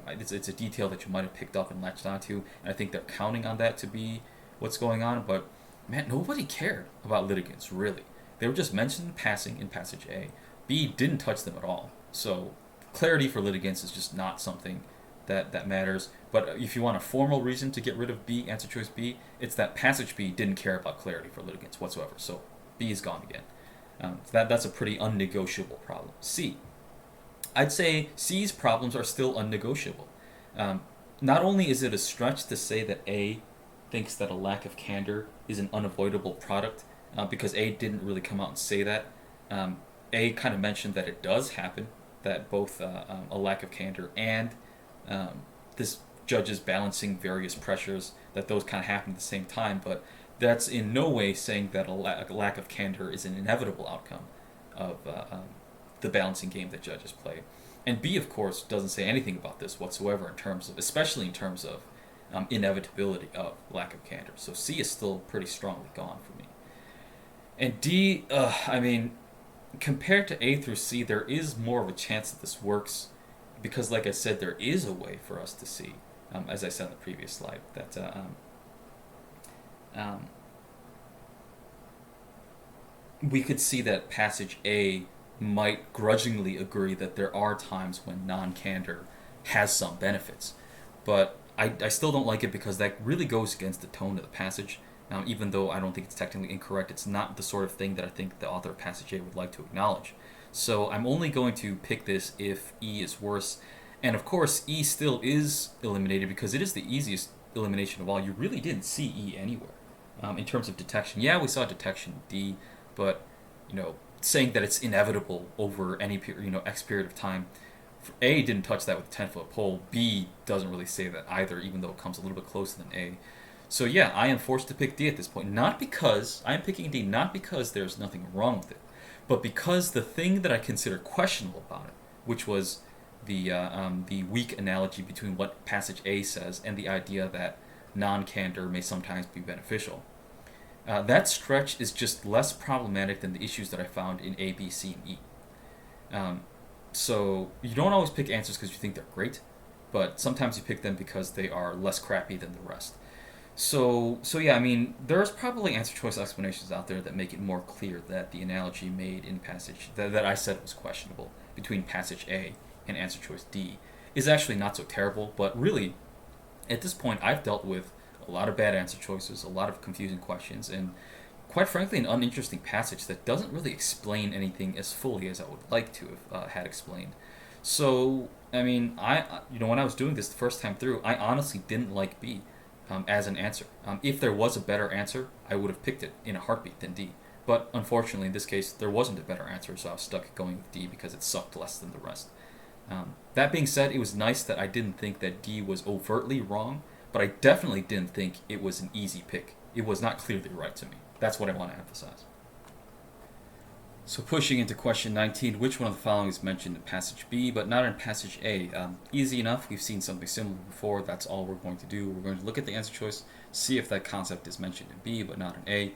it's a detail that you might have picked up and latched onto, and I think they're counting on that to be what's going on, but, man, nobody cared about litigants, really. They were just mentioned in passing in passage A. B didn't touch them at all. So clarity for litigants is just not something that matters. But if you want a formal reason to get rid of B, answer choice B, it's that passage B didn't care about clarity for litigants whatsoever. So B is gone again. That's a pretty unnegotiable problem. C. I'd say C's problems are still unnegotiable. Not only is it a stretch to say that A thinks that a lack of candor is an unavoidable product, because A didn't really come out and say that. A kind of mentioned that it does happen, that both a lack of candor and this judge is balancing various pressures, that those kind of happen at the same time, but that's in no way saying that a lack of candor is an inevitable outcome of the balancing game that judges play. And B, of course, doesn't say anything about this whatsoever, especially in terms of inevitability of lack of candor. So C is still pretty strongly gone for me. And D, I mean, compared to A through C, there is more of a chance that this works because, like I said, there is a way for us to see, as I said in the previous slide, that we could see that passage A might grudgingly agree that there are times when non-candor has some benefits. But I still don't like it because that really goes against the tone of the passage. Even though I don't think it's technically incorrect, it's not the sort of thing that I think the author of passage A would like to acknowledge. So I'm only going to pick this if E is worse. And of course, E still is eliminated because it is the easiest elimination of all. You really didn't see E anywhere. In terms of detection, yeah, we saw detection D, but saying that it's inevitable over any X period of time, A didn't touch that with a 10-foot pole. B doesn't really say that either, even though it comes a little bit closer than A. So yeah, I am forced to pick D at this point. I am picking D not because there's nothing wrong with it, but because the thing that I consider questionable about it, which was the weak analogy between what passage A says and the idea that non-candor may sometimes be beneficial. That stretch is just less problematic than the issues that I found in A, B, C, and E. So you don't always pick answers because you think they're great, but sometimes you pick them because they are less crappy than the rest. So yeah, I mean, there's probably answer choice explanations out there that make it more clear that the analogy made in passage that I said was questionable between passage A and answer choice D is actually not so terrible. But really, at this point, I've dealt with a lot of bad answer choices, a lot of confusing questions, and quite frankly, an uninteresting passage that doesn't really explain anything as fully as I would like to have had explained. So, I mean, when I was doing this the first time through, I honestly didn't like B as an answer. If there was a better answer, I would have picked it in a heartbeat than D. But unfortunately, in this case, there wasn't a better answer, so I was stuck going with D because it sucked less than the rest. That being said, it was nice that I didn't think that D was overtly wrong, but I definitely didn't think it was an easy pick. It was not clearly right to me. That's what I want to emphasize. So pushing into question 19, which one of the following is mentioned in passage B, but not in passage A? Easy enough. We've seen something similar before. That's all we're going to do. We're going to look at the answer choice, see if that concept is mentioned in B, but not in A.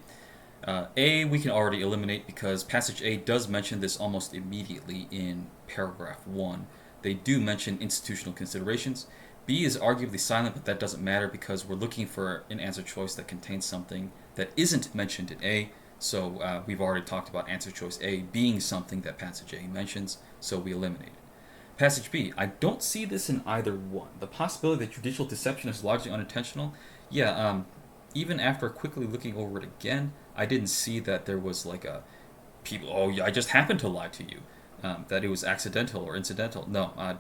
A, we can already eliminate because passage A does mention this almost immediately in paragraph 1. They do mention institutional considerations. B is arguably silent, but that doesn't matter because we're looking for an answer choice that contains something that isn't mentioned in A. So we've already talked about answer choice A being something that passage A mentions, so we eliminate it. Passage B, I don't see this in either one. The possibility that judicial deception is largely unintentional, even after quickly looking over it again, I didn't see that there was like I just happened to lie to you, that it was accidental or incidental. No,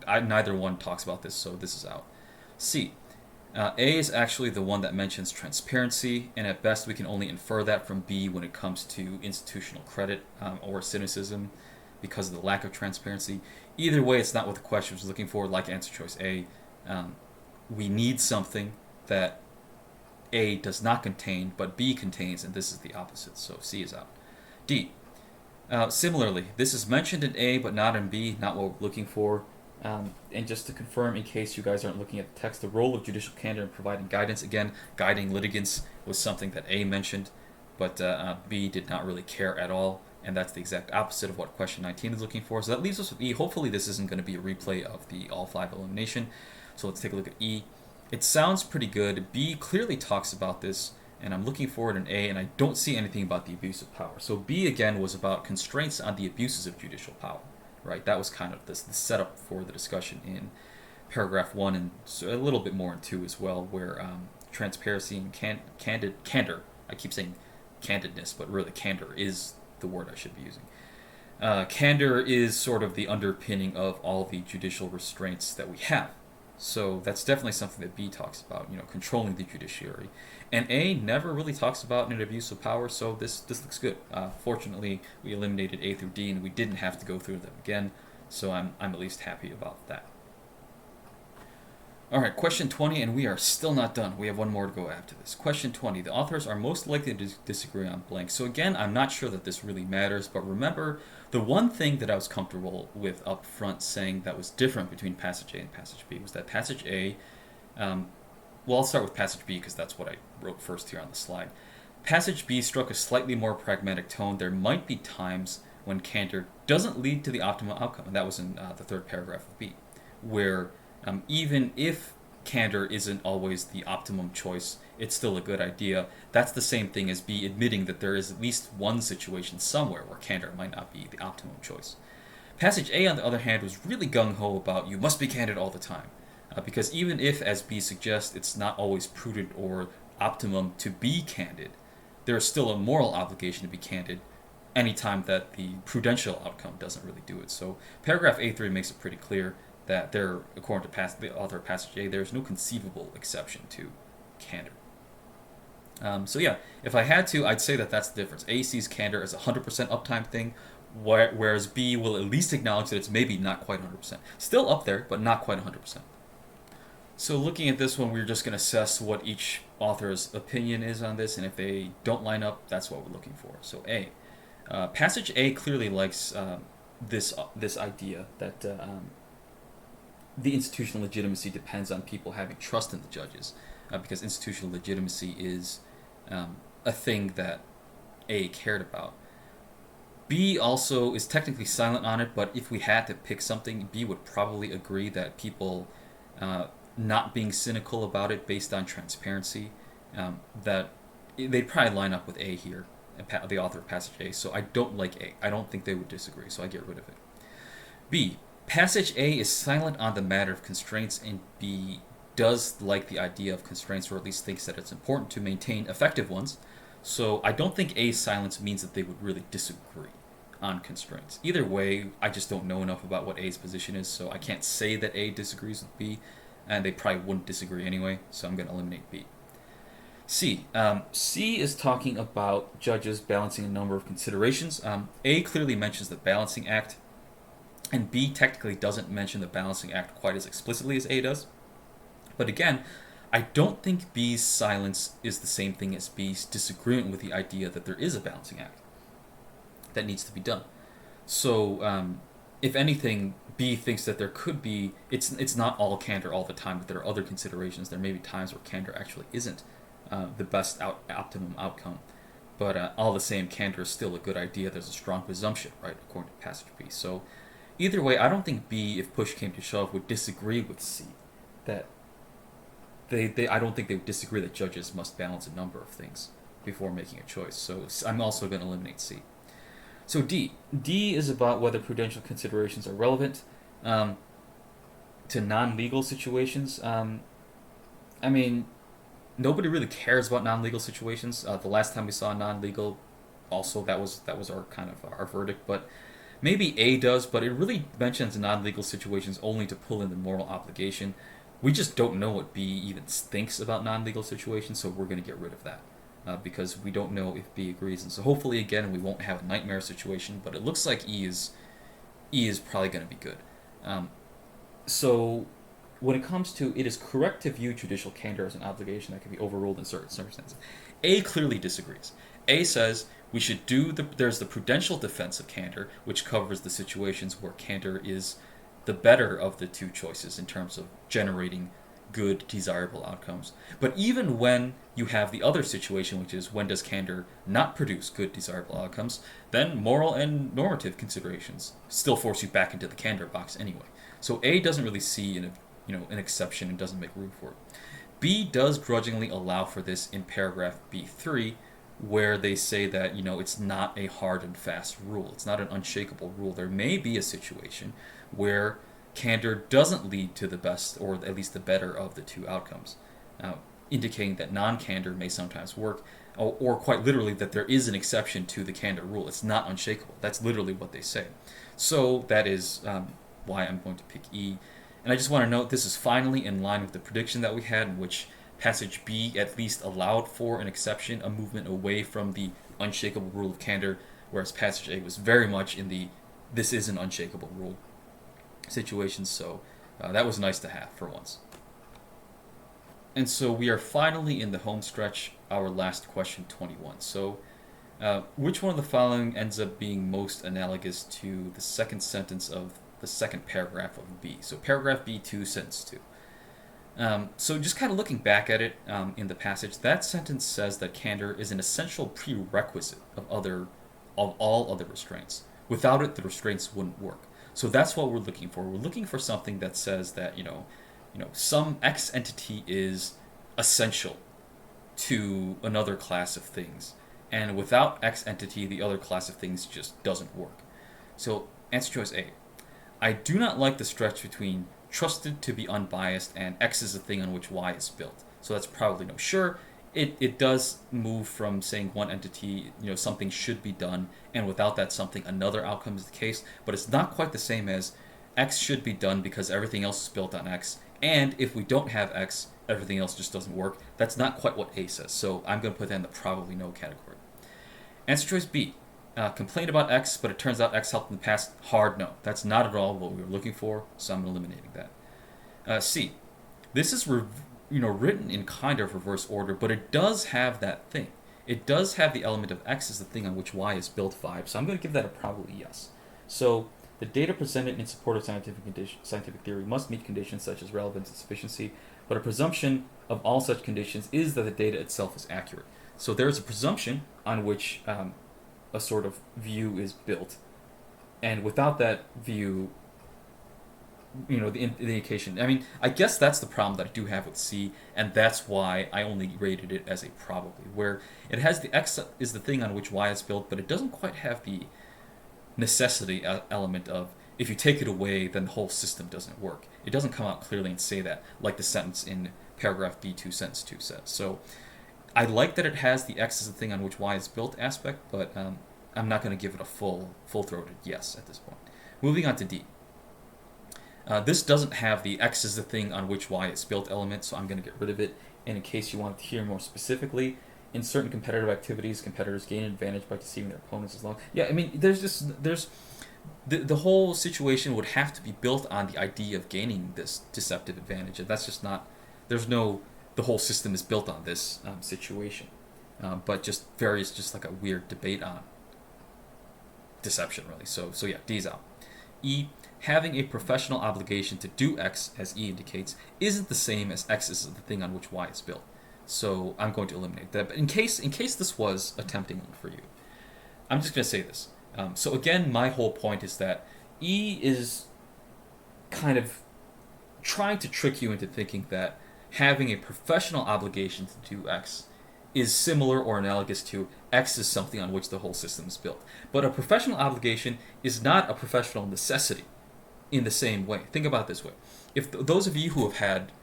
neither one talks about this, so this is out. C, A is actually the one that mentions transparency, and at best we can only infer that from B when it comes to institutional credit or cynicism because of the lack of transparency. Either way, it's not what the question was looking for, like answer choice A. We need something that A does not contain, but B contains, and this is the opposite, so C is out. D. Similarly, this is mentioned in A but not in B, not what we're looking for. And just to confirm, in case you guys aren't looking at the text, the role of judicial candor in providing guidance, again, guiding litigants was something that A mentioned, but B did not really care at all, and that's the exact opposite of what question 19 is looking for. So that leaves us with E. Hopefully this isn't going to be a replay of the all 5 elimination. So let's take a look at E. It sounds pretty good. B clearly talks about this, and I'm looking for it in A, and I don't see anything about the abuse of power. So B, again, was about constraints on the abuses of judicial power. Right, that was kind of the setup for the discussion in paragraph 1 and a little bit more in 2 as well, where transparency and candor, I keep saying candidness, but really candor is the word I should be using. Candor is sort of the underpinning of all the judicial restraints that we have. So that's definitely something that B talks about, controlling the judiciary. And A never really talks about an abuse of power, so this looks good. Fortunately, we eliminated A through D, and we didn't have to go through them again, so I'm at least happy about that. All right, question 20, and we are still not done. We have one more to go after this. Question 20, the authors are most likely to disagree on blank. So again, I'm not sure that this really matters, but remember, the one thing that I was comfortable with up front saying that was different between passage A and passage B was that passage A, well, I'll start with passage B because that's what I wrote first here on the slide. Passage B struck a slightly more pragmatic tone. There might be times when candor doesn't lead to the optimal outcome, and that was in the third paragraph of B, where even if candor isn't always the optimum choice, it's still a good idea. That's the same thing as B admitting that there is at least one situation somewhere where candor might not be the optimum choice. Passage A, on the other hand, was really gung-ho about you must be candid all the time. Because even if, as B suggests, it's not always prudent or optimum to be candid, there is still a moral obligation to be candid anytime that the prudential outcome doesn't really do it. So paragraph A3 makes it pretty clear that there, according to the author of passage A, there is no conceivable exception to candor. So yeah, if I had to, I'd say that that's the difference. A sees candor as a 100% uptime thing, whereas B will at least acknowledge that it's maybe not quite 100%. Still up there, but not quite 100%. So looking at this one, we're just going to assess what each author's opinion is on this, and if they don't line up, that's what we're looking for. So A. Passage A clearly likes this idea that the institutional legitimacy depends on people having trust in the judges, because institutional legitimacy is a thing that A cared about. B also is technically silent on it, but if we had to pick something, B would probably agree that people not being cynical about it based on transparency, that they'd probably line up with A here, the author of passage A. So I don't like A. I don't think they would disagree, so I get rid of it. B. Passage A is silent on the matter of constraints, and B does like the idea of constraints, or at least thinks that it's important to maintain effective ones. So I don't think A's silence means that they would really disagree on constraints. Either way, I just don't know enough about what A's position is, so I can't say that A disagrees with B, and they probably wouldn't disagree anyway, so I'm going to eliminate B. C. C is talking about judges balancing a number of considerations. A clearly mentions the balancing act, and B technically doesn't mention the balancing act quite as explicitly as A does. But again, I don't think B's silence is the same thing as B's disagreement with the idea that there is a balancing act that needs to be done. So, if anything, B thinks that there could be, it's not all candor all the time, but there are other considerations. There may be times where candor actually isn't the best optimum outcome. But all the same, candor is still a good idea. There's a strong presumption, right, according to passage B. So either way, I don't think B, if push came to shove, would disagree with C. That I don't think they would disagree that judges must balance a number of things before making a choice. So I'm also going to eliminate C. So D. D is about whether prudential considerations are relevant to non-legal situations. I mean, nobody really cares about non-legal situations. The last time we saw non-legal, also that was our kind of our verdict. But maybe A does, but it really mentions non-legal situations only to pull in the moral obligation. we just don't know what B even thinks about non-legal situations, so we're going to get rid of that. Because we don't know if B agrees, and so hopefully again we won't have a nightmare situation. But it looks like E is probably going to be good. So when it comes to it is correct to view judicial candor as an obligation that can be overruled in certain circumstances. A clearly disagrees. A says we should there's the prudential defense of candor, which covers the situations where candor is the better of the two choices in terms of generating good, desirable outcomes. But even when you have the other situation, which is when does candor not produce good, desirable outcomes, then moral and normative considerations still force you back into the candor box anyway. So A doesn't really see an exception and doesn't make room for it. B does grudgingly allow for this in paragraph B3, where they say that it's not a hard and fast rule. It's not an unshakable rule. There may be a situation where candor doesn't lead to the best, or at least the better of the two outcomes, indicating that non-candor may sometimes work, or quite literally that there is an exception to the candor rule. It's not unshakable. That's literally what they say. So that is why I'm going to pick E. And I just want to note this is finally in line with the prediction that we had, in which passage B at least allowed for an exception, a movement away from the unshakable rule of candor, whereas passage A was very much in the this is an unshakable rule situation. So that was nice to have for once. And so we are finally in the home stretch, our last question, 21. So which one of the following ends up being most analogous to the second sentence of the second paragraph of B? So paragraph B2, sentence 2. So just kind of looking back at it in the passage, that sentence says that candor is an essential prerequisite of all other restraints. Without it, the restraints wouldn't work. So that's what we're looking for. We're looking for something that says that some X entity is essential to another class of things, and without X entity, the other class of things just doesn't work. So answer choice A. I do not like the stretch between trusted to be unbiased and X is the thing on which Y is built. So that's probably no. Sure, it does move from saying one entity, something should be done, and without that something, another outcome is the case, but it's not quite the same as X should be done because everything else is built on X, and if we don't have X, everything else just doesn't work. That's not quite what A says, so I'm going to put that in the probably no category. Answer choice B. Complain about X, but it turns out X helped in the past. Hard no. That's not at all what we were looking for, so I'm eliminating that. C. This is written in kind of reverse order, but it does have that thing. It does have the element of X is the thing on which Y is built 5, so I'm going to give that a probably yes. So the data presented in support of scientific theory must meet conditions such as relevance and sufficiency, but a presumption of all such conditions is that the data itself is accurate. So there's a presumption on which a sort of view is built, and without that view, the indication. I mean, I guess that's the problem that I do have with C, and that's why I only rated it as a probably, where it has the X is the thing on which Y is built, but it doesn't quite have the necessity element of if you take it away, then the whole system doesn't work. It doesn't come out clearly and say that, like the sentence in paragraph B2, sentence 2 says. So I like that it has the X is the thing on which Y is built aspect, but I'm not going to give it a full-throated yes at this point. Moving on to D. This doesn't have the X is the thing on which Y is built element, so I'm going to get rid of it. And in case you want to hear more specifically, in certain competitive activities, competitors gain an advantage by deceiving their opponents as long. Yeah, I mean, there's the whole situation would have to be built on the idea of gaining this deceptive advantage, and that's just not. The whole system is built on this situation, but just like a weird debate on deception, really. So yeah, D's out. E. Having a professional obligation to do X, as E indicates, isn't the same as X is the thing on which Y is built. So I'm going to eliminate that. But in case this was a tempting one for you, I'm just going to say this. So again, my whole point is that E is kind of trying to trick you into thinking that having a professional obligation to do X is similar or analogous to X is something on which the whole system is built. But a professional obligation is not a professional necessity in the same way. Think about it this way. If those of you who have had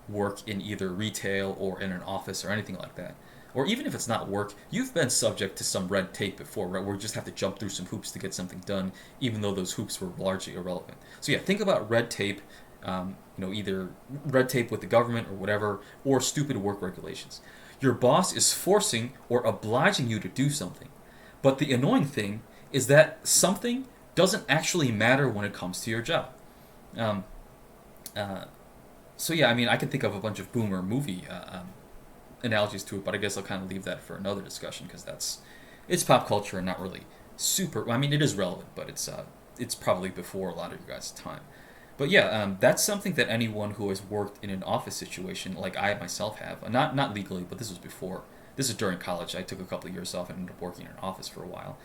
work in either retail or in an office or anything like that, or even if it's not work, you've been subject to some red tape before, right, where you just have to jump through some hoops to get something done, even though those hoops were largely irrelevant. So yeah, think about red tape either red tape with the government or whatever, or stupid work regulations. Your boss is forcing or obliging you to do something. But the annoying thing is that something doesn't actually matter when it comes to your job. Um, so yeah, I mean, I can think of a bunch of boomer movie analogies to it, but I guess I'll kind of leave that for another discussion because it's pop culture and not really super. I mean, it is relevant, but it's probably before a lot of you guys' time. But yeah, that's something that anyone who has worked in an office situation, like I myself have, not legally, but this was before. This is during college. I took a couple of years off and ended up working in an office for a while.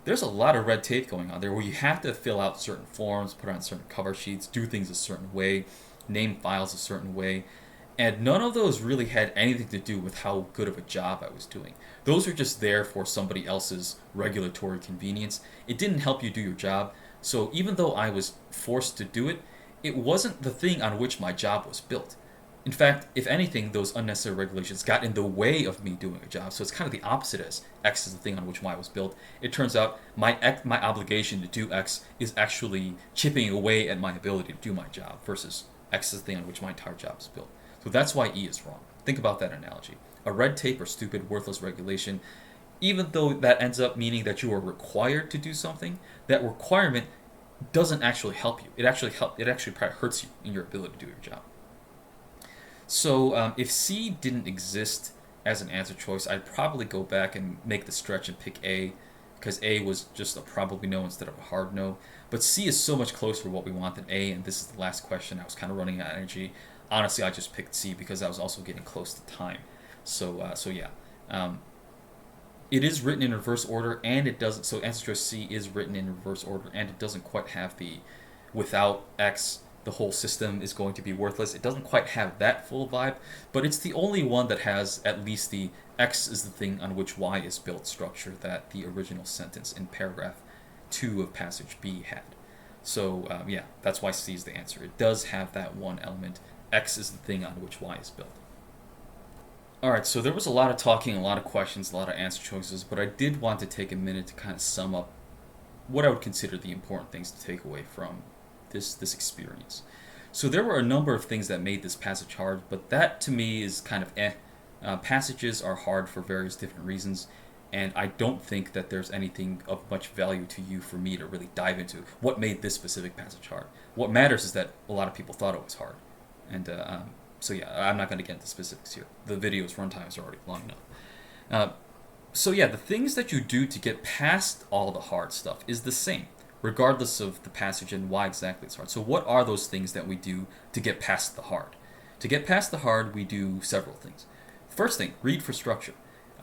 There's a lot of red tape going on there where you have to fill out certain forms, put on certain cover sheets, do things a certain way, name files a certain way, and none of those really had anything to do with how good of a job I was doing. Those were just there for somebody else's regulatory convenience. It didn't help you do your job, so even though I was forced to do it, it wasn't the thing on which my job was built. In fact, if anything, those unnecessary regulations got in the way of me doing a job. So it's kind of the opposite as X is the thing on which Y was built. It turns out my obligation to do X is actually chipping away at my ability to do my job versus X is the thing on which my entire job is built. So that's why E is wrong. Think about that analogy. A red tape or stupid, worthless regulation, even though that ends up meaning that you are required to do something, that requirement doesn't actually help you. It actually probably hurts you in your ability to do your job. So if C didn't exist as an answer choice, I'd probably go back and make the stretch and pick A, because A was just a probably no instead of a hard no. But C is so much closer to what we want than A, and this is the last question. I was kind of running out of energy. Honestly, I just picked C because I was also getting close to time. So yeah. It is written in reverse order, and it doesn't. So answer choice C is written in reverse order, and it doesn't quite have the without X, the whole system is going to be worthless. It doesn't quite have that full vibe, but it's the only one that has at least the X is the thing on which Y is built structure that the original sentence in paragraph 2 of passage B had. So yeah, that's why C is the answer. It does have that one element. X is the thing on which Y is built. Alright, so there was a lot of talking, a lot of questions, a lot of answer choices, but I did want to take a minute to kind of sum up what I would consider the important things to take away from this experience. So there were a number of things that made this passage hard, but that to me is kind of passages are hard for various different reasons, and I don't think that there's anything of much value to you for me to really dive into what made this specific passage hard. What matters is that a lot of people thought it was hard. And so yeah, I'm not going to get into specifics here. The video's runtime is already long enough. So yeah, the things that you do to get past all the hard stuff is the same, regardless of the passage and why exactly it's hard. So what are those things that we do to get past the hard? To get past the hard, we do several things. First thing, read for structure.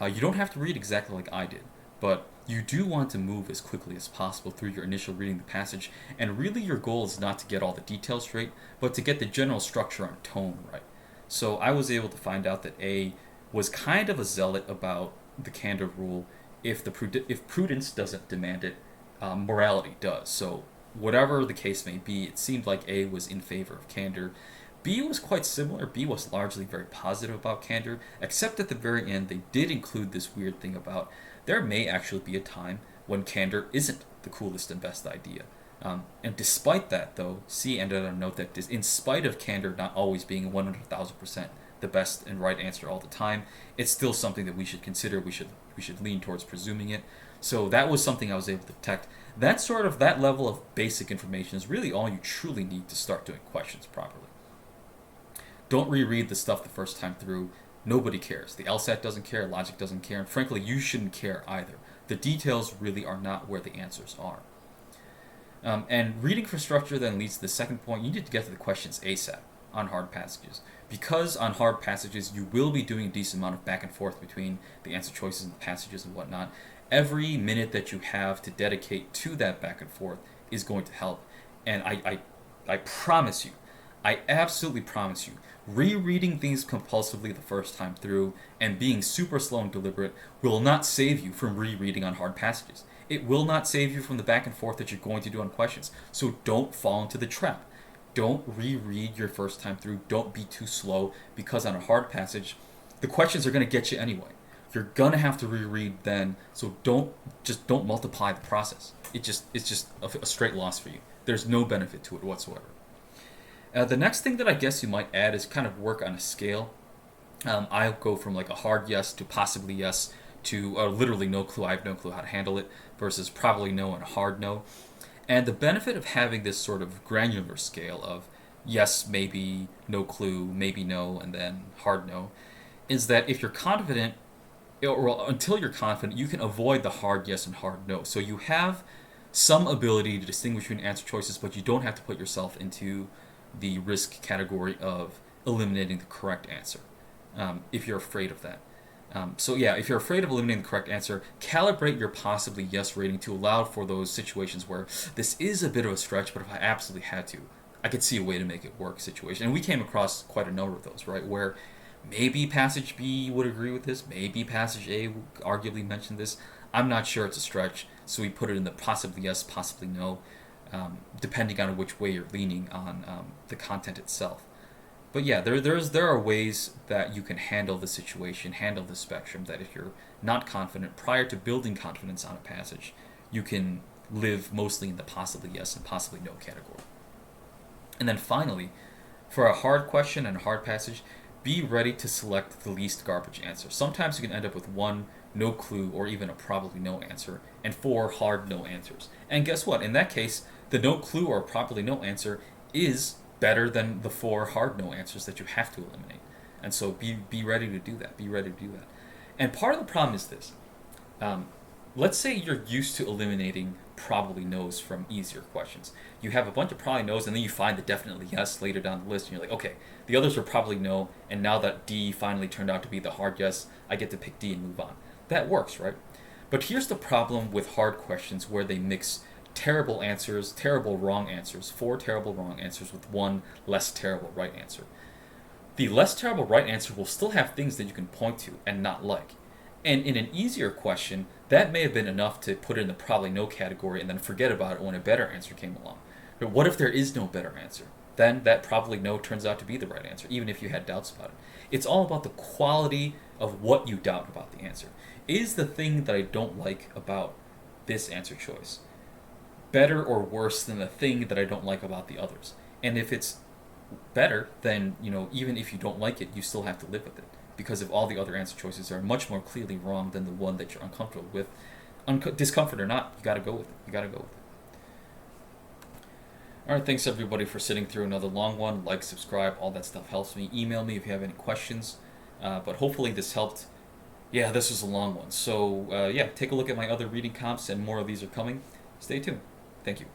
You don't have to read exactly like I did, but you do want to move as quickly as possible through your initial reading of the passage, and really your goal is not to get all the details straight, but to get the general structure and tone right. So I was able to find out that A was kind of a zealot about the Candor rule. If prudence doesn't demand it, morality does. So whatever the case may be, it seemed like A was in favor of Candor. B was quite similar. B was largely very positive about Candor, except at the very end they did include this weird thing about there may actually be a time when Candor isn't the coolest and best idea. And despite that, though, C ended on a note that in spite of Candor not always being 100,000% the best and right answer all the time, it's still something that we should consider. We should lean towards presuming it. So that was something I was able to detect. That level of basic information is really all you truly need to start doing questions properly. Don't reread the stuff the first time through. Nobody cares. The LSAT doesn't care, logic doesn't care, and frankly, you shouldn't care either. The details really are not where the answers are. And reading for structure then leads to the second point. You need to get to the questions ASAP on hard passages. Because on hard passages, you will be doing a decent amount of back and forth between the answer choices and the passages and whatnot. Every minute that you have to dedicate to that back and forth is going to help. And I promise you, I absolutely promise you, rereading things compulsively the first time through and being super slow and deliberate will not save you from rereading on hard passages. It will not save you from the back and forth that you're going to do on questions. So don't fall into the trap. Don't reread your first time through. Don't be too slow, because on a hard passage, the questions are going to get you anyway. You're going to have to reread then, so don't multiply the process. It's just a straight loss for you. There's no benefit to it whatsoever. The next thing that I guess you might add is kind of work on a scale. I'll go from like a hard yes to possibly yes to literally no clue. I have no clue how to handle it versus probably no and a hard no. And the benefit of having this sort of granular scale of yes, maybe, no clue, maybe no, and then hard no, is that if you're confident, or until you're confident, you can avoid the hard yes and hard no. So you have some ability to distinguish between answer choices, but you don't have to put yourself into the risk category of eliminating the correct answer if you're afraid of that. So yeah, if you're afraid of eliminating the correct answer, calibrate your possibly yes rating to allow for those situations where this is a bit of a stretch, but if I absolutely had to, I could see a way to make it work situation. And we came across quite a number of those, right? Where maybe passage B would agree with this, maybe passage A would arguably mention this. I'm not sure, it's a stretch, so we put it in the possibly yes, possibly no, depending on which way you're leaning on the content itself. But yeah, there are ways that you can handle the situation, handle the spectrum, that if you're not confident prior to building confidence on a passage, you can live mostly in the possibly yes and possibly no category. And then finally, for a hard question and a hard passage, be ready to select the least garbage answer. Sometimes you can end up with one no clue or even a probably no answer and four hard no answers. And guess what? In that case, the no clue or probably no answer is better than the four hard no answers that you have to eliminate. And so be ready to do that. Be ready to do that. And part of the problem is this. Let's say you're used to eliminating probably no's from easier questions. You have a bunch of probably no's, and then you find the definitely yes later down the list, and you're like, okay, the others were probably no, and now that D finally turned out to be the hard yes, I get to pick D and move on. That works, right? But here's the problem with hard questions where they mix terrible answers, terrible wrong answers, four terrible wrong answers with one less terrible right answer. The less terrible right answer will still have things that you can point to and not like. And in an easier question, that may have been enough to put it in the probably no category and then forget about it when a better answer came along. But what if there is no better answer? Then that probably no turns out to be the right answer, even if you had doubts about it. It's all about the quality of what you doubt about the answer. Is the thing that I don't like about this answer choice better or worse than the thing that I don't like about the others? And if it's better, then even if you don't like it, you still have to live with it. Because if all the other answer choices are much more clearly wrong than the one that you're uncomfortable with, discomfort or not, you gotta go with it. You gotta go with it. Alright, thanks everybody for sitting through another long one. Like, subscribe, all that stuff helps me. Email me if you have any questions. But hopefully this helped. Yeah, this was a long one. So yeah, take a look at my other reading comps, and more of these are coming. Stay tuned. Thank you.